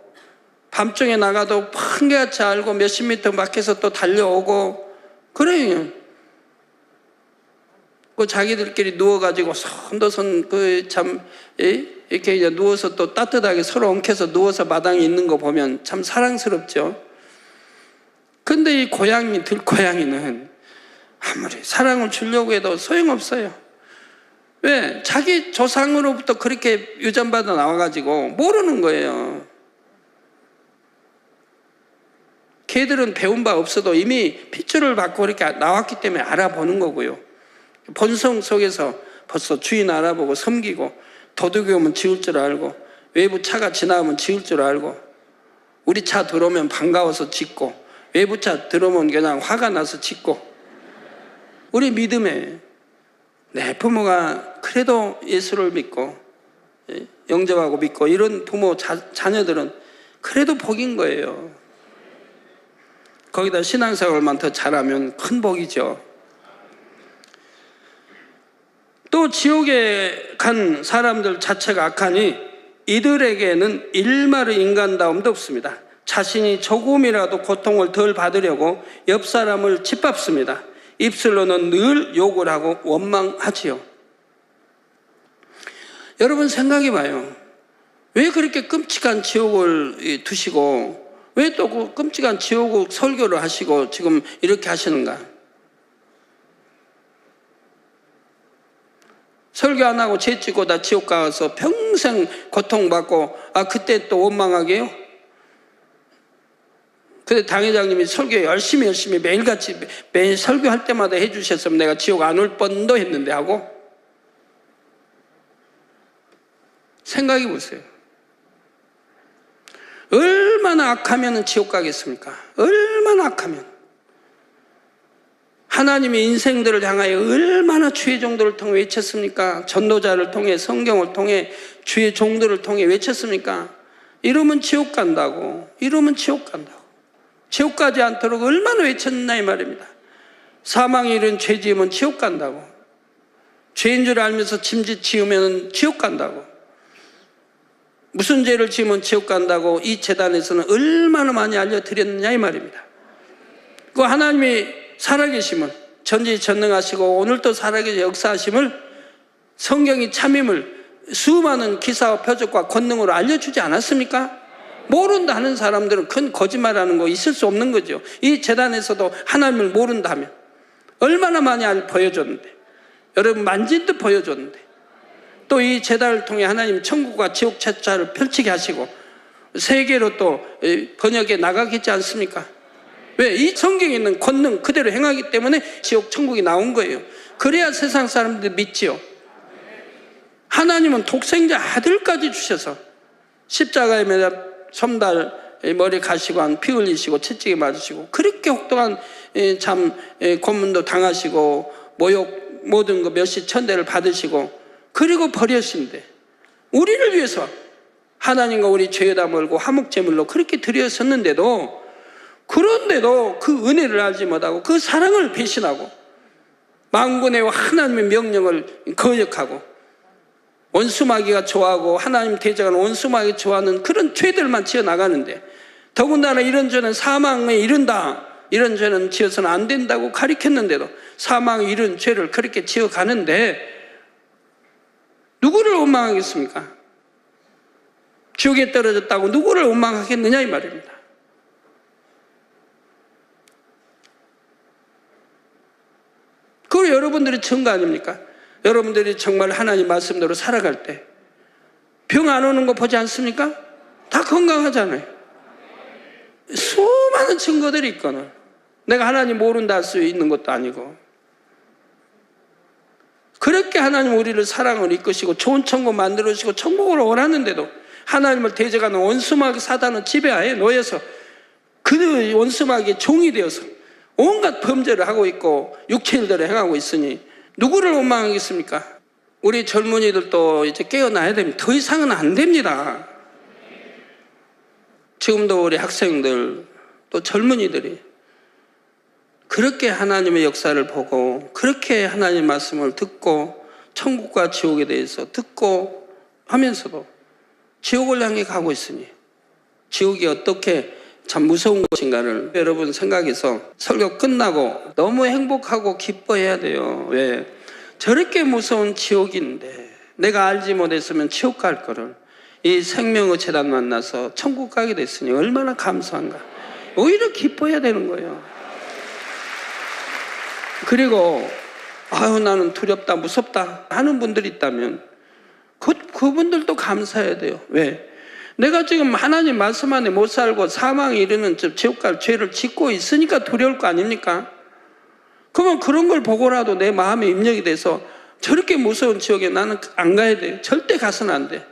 D: 밤중에 나가도 한개같이 알고 몇십 미터 밖에서 또 달려오고 그래요. 자기들끼리 누워가지고 손도손 이렇게 이제 누워서 또 따뜻하게 서로 엉켜서 누워서 마당에 있는 거 보면 참 사랑스럽죠. 근데 이 들고양이는 아무리 사랑을 주려고 해도 소용없어요. 왜? 자기 조상으로부터 그렇게 유전받아 나와가지고 모르는 거예요. 개들은 배운 바 없어도 이미 핏줄을 받고 이렇게 나왔기 때문에 알아보는 거고요. 본성 속에서 벌써 주인 알아보고 섬기고 도둑이 오면 지울 줄 알고 외부 차가 지나가면 지울 줄 알고 우리 차 들어오면 반가워서 짖고 외부 차 들어오면 그냥 화가 나서 짖고 우리 믿음에 내 부모가 그래도 예수를 믿고 영접하고 믿고 이런 부모 자녀들은 그래도 복인 거예요. 거기다 신앙생활만 더 잘하면 큰 복이죠. 또 지옥에 간 사람들 자체가 악하니 이들에게는 일말의 인간다움도 없습니다. 자신이 조금이라도 고통을 덜 받으려고 옆 사람을 짓밟습니다. 입술로는 늘 욕을 하고 원망하지요. 여러분 생각해 봐요. 왜 그렇게 끔찍한 지옥을 두시고 왜 또 그 끔찍한 지옥 설교를 하시고 지금 이렇게 하시는가? 설교 안 하고 죄짓고 다 지옥 가서 평생 고통받고 그때 또 원망하게요? 근데 당회장님이 설교 열심히 매일같이 매일 설교할 때마다 해주셨으면 내가 지옥 안 올 뻔도 했는데 하고 생각해 보세요. 얼마나 악하면 지옥 가겠습니까? 얼마나 악하면 하나님의 인생들을 향하여 얼마나 주의 종들을 통해 외쳤습니까? 전도자를 통해 성경을 통해 주의 종들을 통해 외쳤습니까? 이러면 지옥 간다고 지옥 가지 않도록 얼마나 외쳤나 이 말입니다. 사망에 이른 죄 지으면 지옥 간다고 죄인 줄 알면서 짐짓 지으면 지옥 간다고 무슨 죄를 지으면 지옥 간다고 이 재단에서는 얼마나 많이 알려드렸느냐 이 말입니다. 그 하나님이 살아계심을 전지전능하시고 오늘도 살아계신 역사하심을 성경이 참임을 수많은 기사와 표적과 권능으로 알려주지 않았습니까? 모른다 하는 사람들은 큰 거짓말하는 거 있을 수 없는 거죠. 이 재단에서도 하나님을 모른다면 얼마나 많이 보여줬는데 여러분 만진 듯 보여줬는데 또 이 재단을 통해 하나님 천국과 지옥 차차를 펼치게 하시고 세계로 또 번역해 나가겠지 않습니까? 왜? 이 성경에 있는 권능 그대로 행하기 때문에 지옥 천국이 나온 거예요. 그래야 세상 사람들이 믿지요. 하나님은 독생자 아들까지 주셔서 십자가에 매달 솜달 머리 가시고 한 피 흘리시고 채찍에 맞으시고 그렇게 혹독한 고문도 당하시고 모욕 모든 거 몇십 천대를 받으시고 그리고 버려신데 우리를 위해서 하나님과 우리 죄에다 멀고 화목제물로 그렇게 드렸었는데도 그런데도 그 은혜를 알지 못하고 그 사랑을 배신하고 만군의 하나님의 명령을 거역하고 원수마귀가 좋아하고 하나님 대적하는 원수마귀가 좋아하는 그런 죄들만 지어나가는데 더군다나 이런 죄는 사망에 이른다 이런 죄는 지어서는 안 된다고 가르쳤는데도 사망에 이른 죄를 그렇게 지어가는데 누구를 원망하겠습니까? 지옥에 떨어졌다고 누구를 원망하겠느냐 이 말입니다. 그걸 여러분들이 증거 아닙니까? 여러분들이 정말 하나님 말씀대로 살아갈 때 병 안 오는 거 보지 않습니까? 다 건강하잖아요. 수많은 증거들이 있거든. 내가 하나님 모른다 할 수 있는 것도 아니고. 그렇게 하나님 우리를 사랑을 이끄시고 좋은 천국 만들어주시고 천국을 원하는데도 하나님을 대적하는 원수마귀 사단은 지배하에 놓여서 그 원수마귀의 종이 되어서 온갖 범죄를 하고 있고 육체일대로 행하고 있으니 누구를 원망하겠습니까? 우리 젊은이들도 이제 깨어나야 됩니다. 더 이상은 안 됩니다. 지금도 우리 학생들 또 젊은이들이 그렇게 하나님의 역사를 보고 그렇게 하나님의 말씀을 듣고 천국과 지옥에 대해서 듣고 하면서도 지옥을 향해 가고 있으니 지옥이 어떻게 참 무서운 것인가를 여러분 생각해서 설교 끝나고 너무 행복하고 기뻐해야 돼요. 왜? 저렇게 무서운 지옥인데 내가 알지 못했으면 지옥 갈 거를 이 생명의 재단 만나서 천국 가게 됐으니 얼마나 감사한가. 오히려 기뻐해야 되는 거예요. 그리고 아유 나는 두렵다 무섭다 하는 분들이 있다면 그분들도 감사해야 돼요. 왜? 내가 지금 하나님 말씀 안에 못 살고 사망에 이르는 지옥 갈 죄를 짓고 있으니까 두려울 거 아닙니까? 그러면 그런 걸 보고라도 내 마음에 입력이 돼서 저렇게 무서운 지옥에 나는 안 가야 돼. 절대 가서는 안 돼.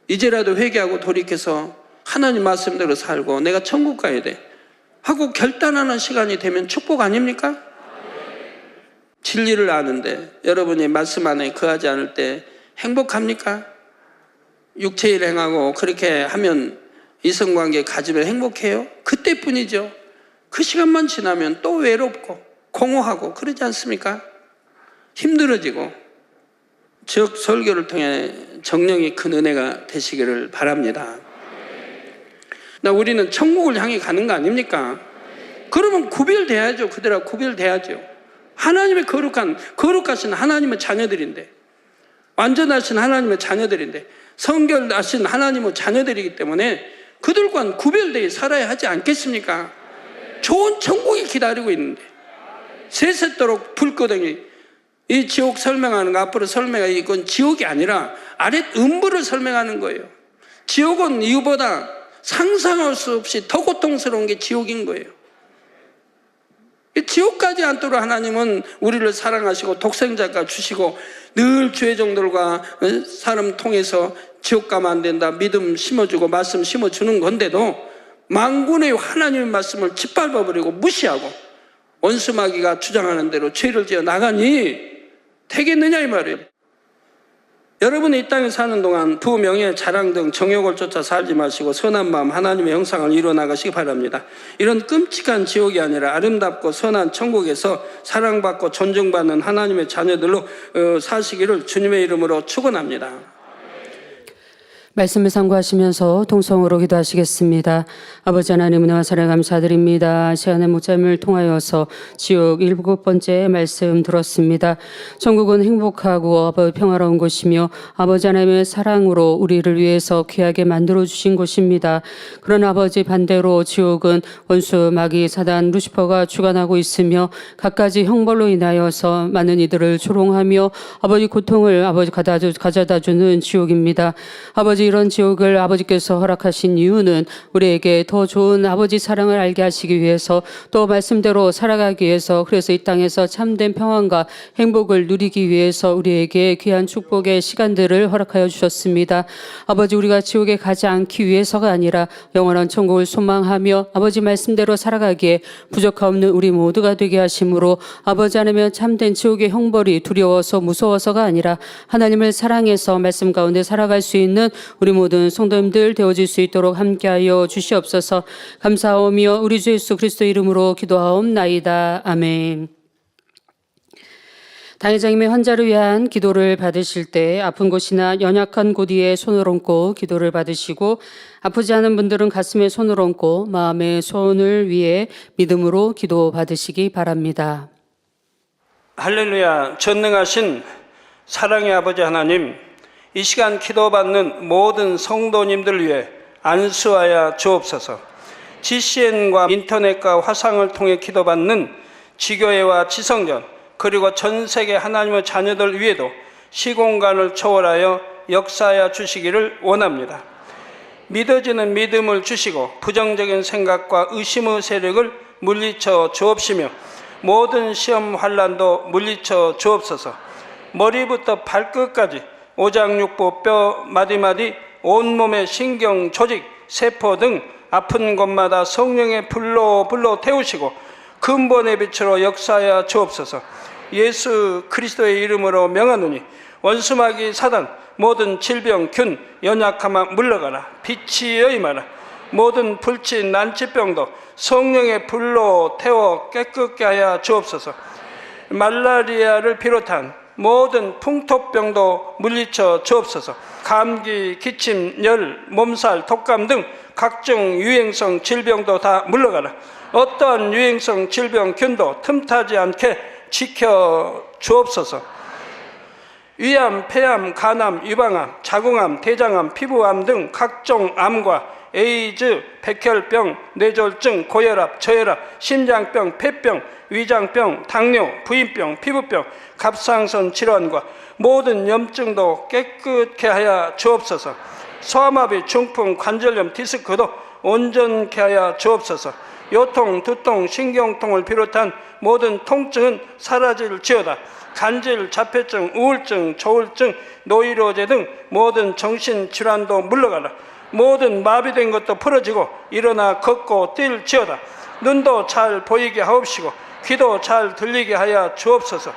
D: 이제라도 회개하고 돌이켜서 하나님 말씀대로 살고 내가 천국 가야 돼 하고 결단하는 시간이 되면 축복 아닙니까? 진리를 아는데 여러분이 말씀 안에 거하지 않을 때 행복합니까? 육체일 행하고 그렇게 하면 이성관계 가지면 행복해요? 그때뿐이죠. 그 시간만 지나면 또 외롭고 공허하고 그러지 않습니까? 힘들어지고 즉 설교를 통해 정령이 큰 은혜가 되시기를 바랍니다. 우리는 천국을 향해 가는 거 아닙니까? 그러면 구별돼야죠. 그들하고 구별돼야죠. 하나님의 거룩하신 하나님의 자녀들인데 완전하신 하나님의 자녀들인데 성결하신 하나님의 자녀들이기 때문에 그들과는 구별되어 살아야 하지 않겠습니까? 좋은 천국이 기다리고 있는데 세세토록 불거덩이 이 지옥 설명하는 거 앞으로 설명하는 이건 지옥이 아니라 아랫 음부를 설명하는 거예요. 지옥은 이유보다 상상할 수 없이 더 고통스러운 게 지옥인 거예요. 지옥까지 않도록 하나님은 우리를 사랑하시고 독생자가 주시고 늘 주의 종들과 사람 통해서 지옥 가면 안 된다 믿음 심어주고 말씀 심어주는 건데도 만군의 하나님의 말씀을 짓밟아버리고 무시하고 원수마귀가 주장하는 대로 죄를 지어 나가니 되겠느냐 이 말이에요. 여러분이 이 땅에 사는 동안 부명예, 자랑 등 정욕을 쫓아 살지 마시고 선한 마음 하나님의 형상을 이루어 나가시기 바랍니다. 이런 끔찍한 지옥이 아니라 아름답고 선한 천국에서 사랑받고 존중받는 하나님의 자녀들로 사시기를 주님의 이름으로 축원합니다.
A: 말씀을 상고하시면서 통성으로 기도하시겠습니다. 아버지 하나님 은혜와 사랑 감사드립니다. 시간의 목잠을 통하여서 지옥 7번째 말씀 들었습니다. 천국은 행복하고 평화로운 곳이며 아버지 하나님의 사랑으로 우리를 위해서 귀하게 만들어주신 곳입니다. 그러나 아버지 반대로 지옥은 원수 마귀 사단 루시퍼가 주관하고 있으며 갖가지 형벌로 인하여서 많은 이들을 조롱하며 아버지 고통을 가져다주는 지옥입니다. 아버지 이런 지옥을 아버지께서 허락하신 이유는 우리에게 더 좋은 아버지 사랑을 알게 하시기 위해서 또 말씀대로 살아가기 위해서 그래서 이 땅에서 참된 평안과 행복을 누리기 위해서 우리에게 귀한 축복의 시간들을 허락하여 주셨습니다. 아버지 우리가 지옥에 가지 않기 위해서가 아니라 영원한 천국을 소망하며 아버지 말씀대로 살아가기에 부족함없는 우리 모두가 되게 하심으로 아버지 하나님 참된 지옥의 형벌이 두려워서 무서워서가 아니라 하나님을 사랑해서 말씀 가운데 살아갈 수 있는 우리 모든 성도님들 되어질 수 있도록 함께하여 주시옵소서. 감사하오며 우리 주 예수 그리스도 이름으로 기도하옵나이다. 아멘. 당회장님의 환자를 위한 기도를 받으실 때 아픈 곳이나 연약한 곳 위에 손을 얹고 기도를 받으시고 아프지 않은 분들은 가슴에 손을 얹고 마음의 손을 위해 믿음으로 기도 받으시기 바랍니다.
D: 할렐루야. 전능하신 사랑의 아버지 하나님, 이 시간 기도받는 모든 성도님들 위해 안수하여 주옵소서. GCN과 인터넷과 화상을 통해 기도받는 지교회와 지성전 그리고 전 세계 하나님의 자녀들 위에도 시공간을 초월하여 역사하여 주시기를 원합니다. 믿어지는 믿음을 주시고 부정적인 생각과 의심의 세력을 물리쳐 주옵시며 모든 시험 환난도 물리쳐 주옵소서. 머리부터 발끝까지 오장육부 뼈 마디마디 온몸의 신경 조직 세포 등 아픈 곳마다 성령의 불로 태우시고 근본의 빛으로 역사하여 주옵소서. 예수 그리스도의 이름으로 명하노니 원수마귀 사단 모든 질병 균 연약함아 물러가라. 빛이여 임하라. 모든 불치 난치병도 성령의 불로 태워 깨끗게 하여 주옵소서. 말라리아를 비롯한 모든 풍토병도 물리쳐 주옵소서. 감기, 기침, 열, 몸살, 독감 등 각종 유행성 질병도 다 물러가라. 어떠한 유행성 질병 균도 틈타지 않게 지켜 주옵소서. 위암, 폐암, 간암, 유방암, 자궁암, 대장암, 피부암 등 각종 암과 에이즈, 백혈병, 뇌졸중, 고혈압, 저혈압, 심장병, 폐병, 위장병, 당뇨, 부인병, 피부병, 갑상선 질환과 모든 염증도 깨끗게 하여 주옵소서. 소아마비, 중풍, 관절염, 디스크도 온전케 하여 주옵소서. 요통, 두통, 신경통을 비롯한 모든 통증은 사라질지어다. 간질, 자폐증, 우울증, 조울증, 노이로제 등 모든 정신질환도 물러가라. 모든 마비된 것도 풀어지고 일어나 걷고 뛸지어다. 눈도 잘 보이게 하옵시고 귀도 잘 들리게 하여 주옵소서.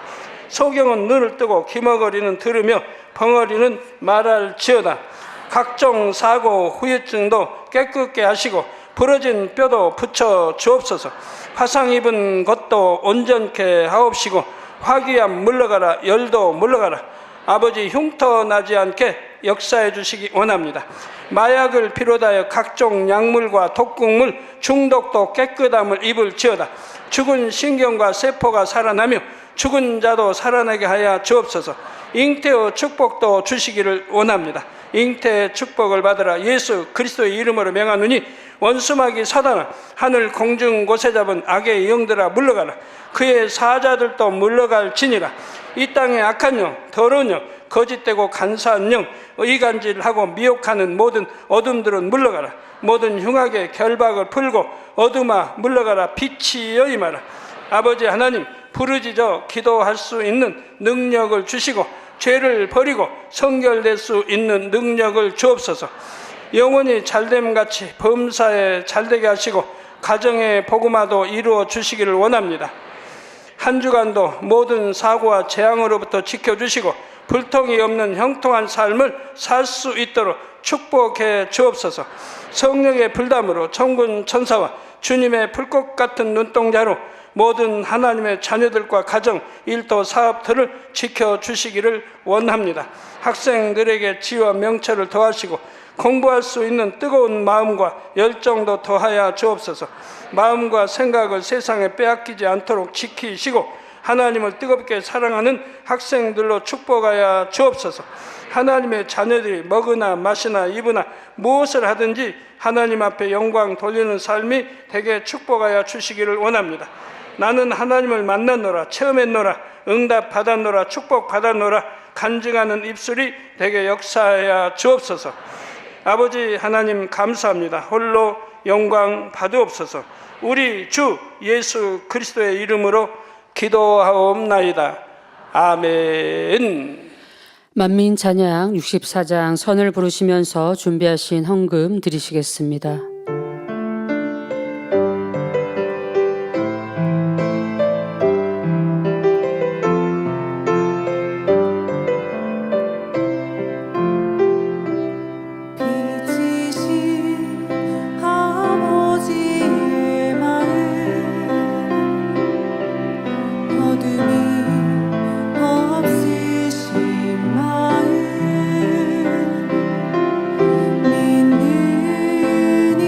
D: 소경은 눈을 뜨고 기머거리는 들으며 벙어리는 말할지어다. 각종 사고, 후유증도 깨끗게 하시고 부러진 뼈도 붙여 주옵소서. 화상 입은 것도 온전케 하옵시고 화기암 물러가라. 열도 물러가라. 아버지 흉터 나지 않게 역사해 주시기 원합니다. 마약을 비롯하여 각종 약물과 독극물 중독도 깨끗함을 입을지어다. 죽은 신경과 세포가 살아나며 죽은 자도 살아나게 하여 주옵소서. 잉태의 축복도 주시기를 원합니다. 잉태의 축복을 받으라. 예수 그리스도의 이름으로 명하노니 원수마귀 사단아 하늘 공중 곳에 잡은 악의 영들아 물러가라. 그의 사자들도 물러갈지니라. 이 땅의 악한 영, 더러운 영, 거짓되고 간사한 영, 의간질하고 미혹하는 모든 어둠들은 물러가라. 모든 흉악의 결박을 풀고 어둠아 물러가라. 빛이여 임하라. 아버지 하나님 부르짖어 기도할 수 있는 능력을 주시고 죄를 버리고 성결될 수 있는 능력을 주옵소서. 영원히 잘됨같이 범사에 잘되게 하시고 가정의 복음화도 이루어 주시기를 원합니다. 한 주간도 모든 사고와 재앙으로부터 지켜주시고 불통이 없는 형통한 삶을 살 수 있도록 축복해 주옵소서. 성령의 불담으로 천군 천사와 주님의 불꽃 같은 눈동자로 모든 하나님의 자녀들과 가정, 일도, 사업들을 지켜주시기를 원합니다. 학생들에게 지혜와 명철을 더하시고 공부할 수 있는 뜨거운 마음과 열정도 더하여 주옵소서. 마음과 생각을 세상에 빼앗기지 않도록 지키시고 하나님을 뜨겁게 사랑하는 학생들로 축복하여 주옵소서. 하나님의 자녀들이 먹으나 마시나 입으나 무엇을 하든지 하나님 앞에 영광 돌리는 삶이 되게 축복하여 주시기를 원합니다. 나는 하나님을 만났노라, 체험했노라, 응답 받았노라, 축복 받았노라 간증하는 입술이 되게 역사하여 주옵소서. 아버지 하나님 감사합니다. 홀로 영광 받으옵소서. 우리 주 예수 그리스도의 이름으로 기도하옵나이다. 아멘.
A: 만민 찬양 64장 선을 부르시면서 준비하신 헌금 드리시겠습니다.
B: 믿는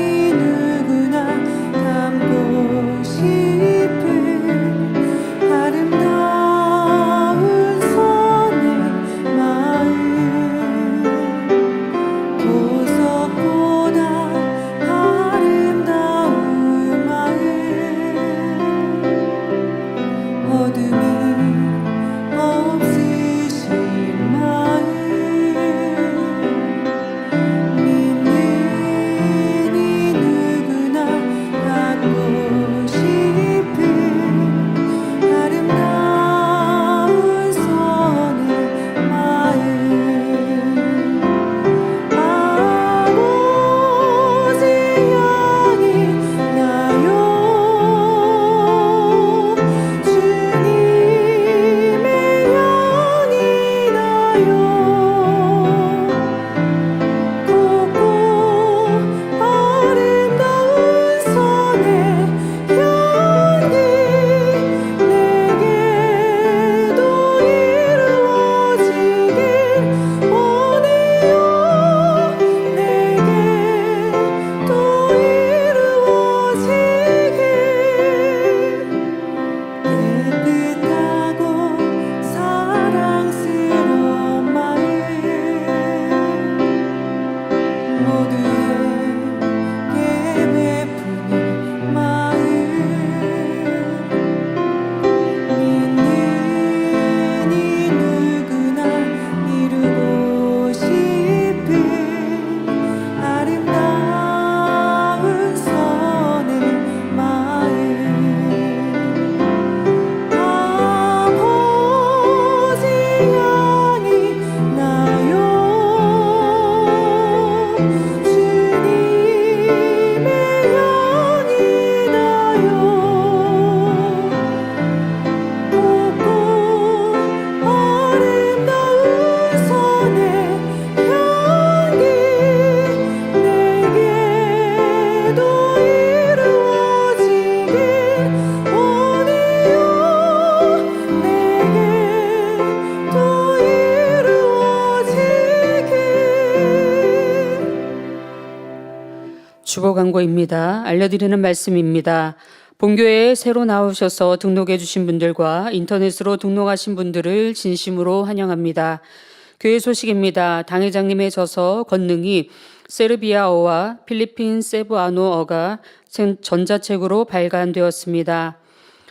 A: 광고입니다. 알려드리는 말씀입니다. 본교회에 새로 나오셔서 등록해 주신 분들과 인터넷으로 등록하신 분들을 진심으로 환영합니다. 교회 소식입니다. 당회장님의 저서 권능이 세르비아어와 필리핀 세부아노어가 전자책으로 발간되었습니다.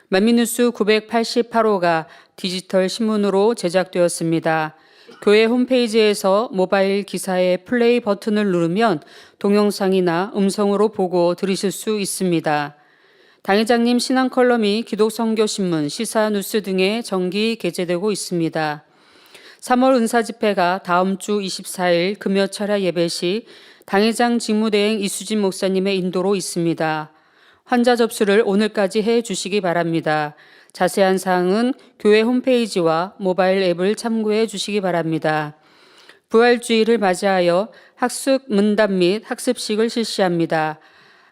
A: 만민뉴스 988호가 디지털 신문으로 제작되었습니다. 교회 홈페이지에서 모바일 기사의 플레이 버튼을 누르면 동영상이나 음성으로 보고 들으실 수 있습니다. 당회장님 신앙 컬럼이 기독선교신문, 시사뉴스 등에 정기 게재되고 있습니다. 3월 은사집회가 다음 주 24일 금요철야 예배 시 당회장 직무대행 이수진 목사님의 인도로 있습니다. 환자 접수를 오늘까지 해 주시기 바랍니다. 자세한 사항은 교회 홈페이지와 모바일 앱을 참고해 주시기 바랍니다. 부활주의를 맞이하여 학습 문답 및 학습식을 실시합니다.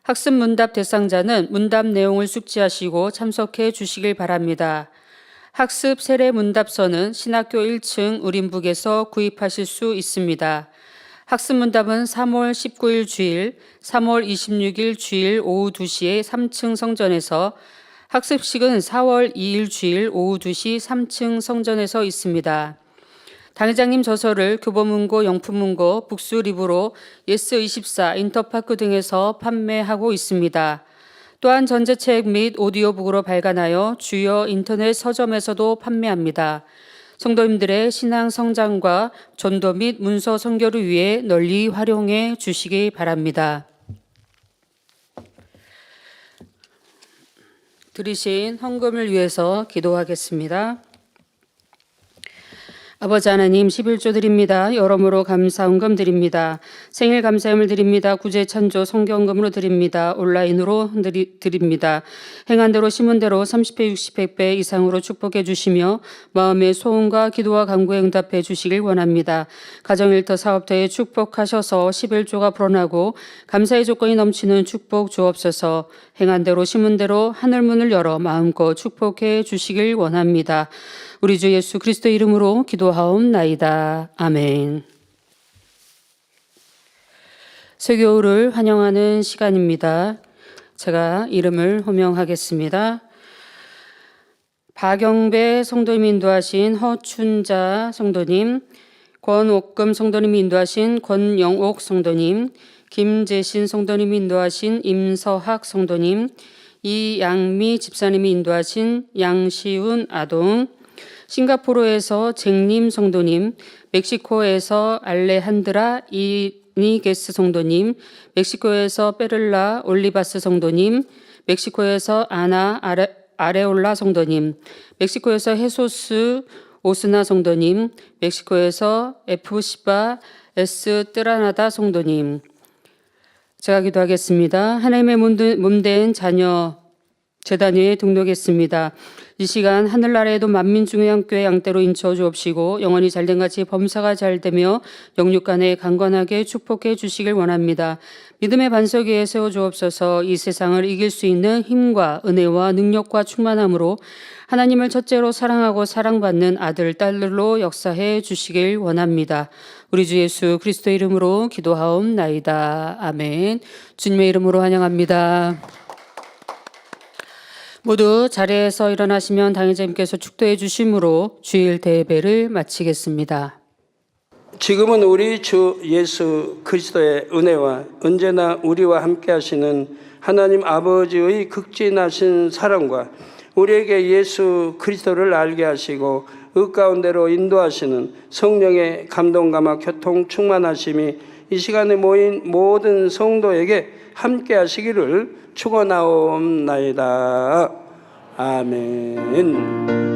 A: 학습 문답 대상자는 문답 내용을 숙지하시고 참석해 주시길 바랍니다. 학습 세례 문답서는 신학교 1층 우림북에서 구입하실 수 있습니다. 학습 문답은 3월 19일 주일, 3월 26일 주일 오후 2시에 3층 성전에서, 학습식은 4월 2일 주일 오후 2시 3층 성전에서 있습니다. 당회장님 저서를 교보문고, 영품문고, 북수리브로, 예스24, 인터파크 등에서 판매하고 있습니다. 또한 전자책 및 오디오북으로 발간하여 주요 인터넷 서점에서도 판매합니다. 성도님들의 신앙 성장과 전도 및 문서 선교를 위해 널리 활용해 주시기 바랍니다. 드리신 헌금을 위해서 기도하겠습니다. 아버지 하나님, 11조 드립니다. 여러모로 감사 헌금 드립니다. 생일 감사함을 드립니다. 구제 찬조 성경금으로 드립니다. 온라인으로 드립니다. 행한 대로 심은 대로 30배, 60배, 100배 이상으로 축복해 주시며 마음의 소원과 기도와 간구에 응답해 주시길 원합니다. 가정일터 사업터에 축복하셔서 11조가 불어나고 감사의 조건이 넘치는 축복 주옵소서. 행한 대로 심은 대로 하늘문을 열어 마음껏 축복해 주시길 원합니다. 우리 주 예수 그리스도 이름으로 기도하옵나이다. 아멘. 설교를 환영하는 시간입니다. 제가 이름을 호명하겠습니다. 박영배 성도님 인도하신 허춘자 성도님, 권옥금 성도님 인도하신 권영옥 성도님, 김재신 성도님 인도하신 임서학 성도님, 이양미 집사님이 인도하신 양시훈 아동, 싱가포르에서 잭님 성도님, 멕시코에서 알레한드라 이니게스 성도님, 멕시코에서 베를라 올리바스 성도님, 멕시코에서 아나 아레올라 성도님, 멕시코에서 헤소스 오스나 성도님, 멕시코에서 에프시바 에스 뜨라나다 성도님. 제가 기도하겠습니다. 하나님의 몸된 자녀 재단위에 등록했습니다. 이 시간 하늘나라에도 만민중앙교회 양떼로 인쳐 주옵시고 영원히 잘된 같이 범사가 잘되며 영육간에 강건하게 축복해 주시길 원합니다. 믿음의 반석 위에 세워 주옵소서. 이 세상을 이길 수 있는 힘과 은혜와 능력과 충만함으로 하나님을 첫째로 사랑하고 사랑받는 아들, 딸들로 역사해 주시길 원합니다. 우리 주 예수 그리스도 이름으로 기도하옵나이다. 아멘. 주님의 이름으로 환영합니다. 모두 자리에서 일어나시면 당회장님께서 축도해 주심으로 주일 대배를 마치겠습니다.
D: 지금은 우리 주 예수 그리스도의 은혜와 언제나 우리와 함께 하시는 하나님 아버지의 극진하신 사랑과 우리에게 예수 그리스도를 알게 하시고 그 가운데로 인도하시는 성령의 감동감화 교통 충만하심이 이 시간에 모인 모든 성도에게 함께 하시기를 축원하옵나이다. 아멘.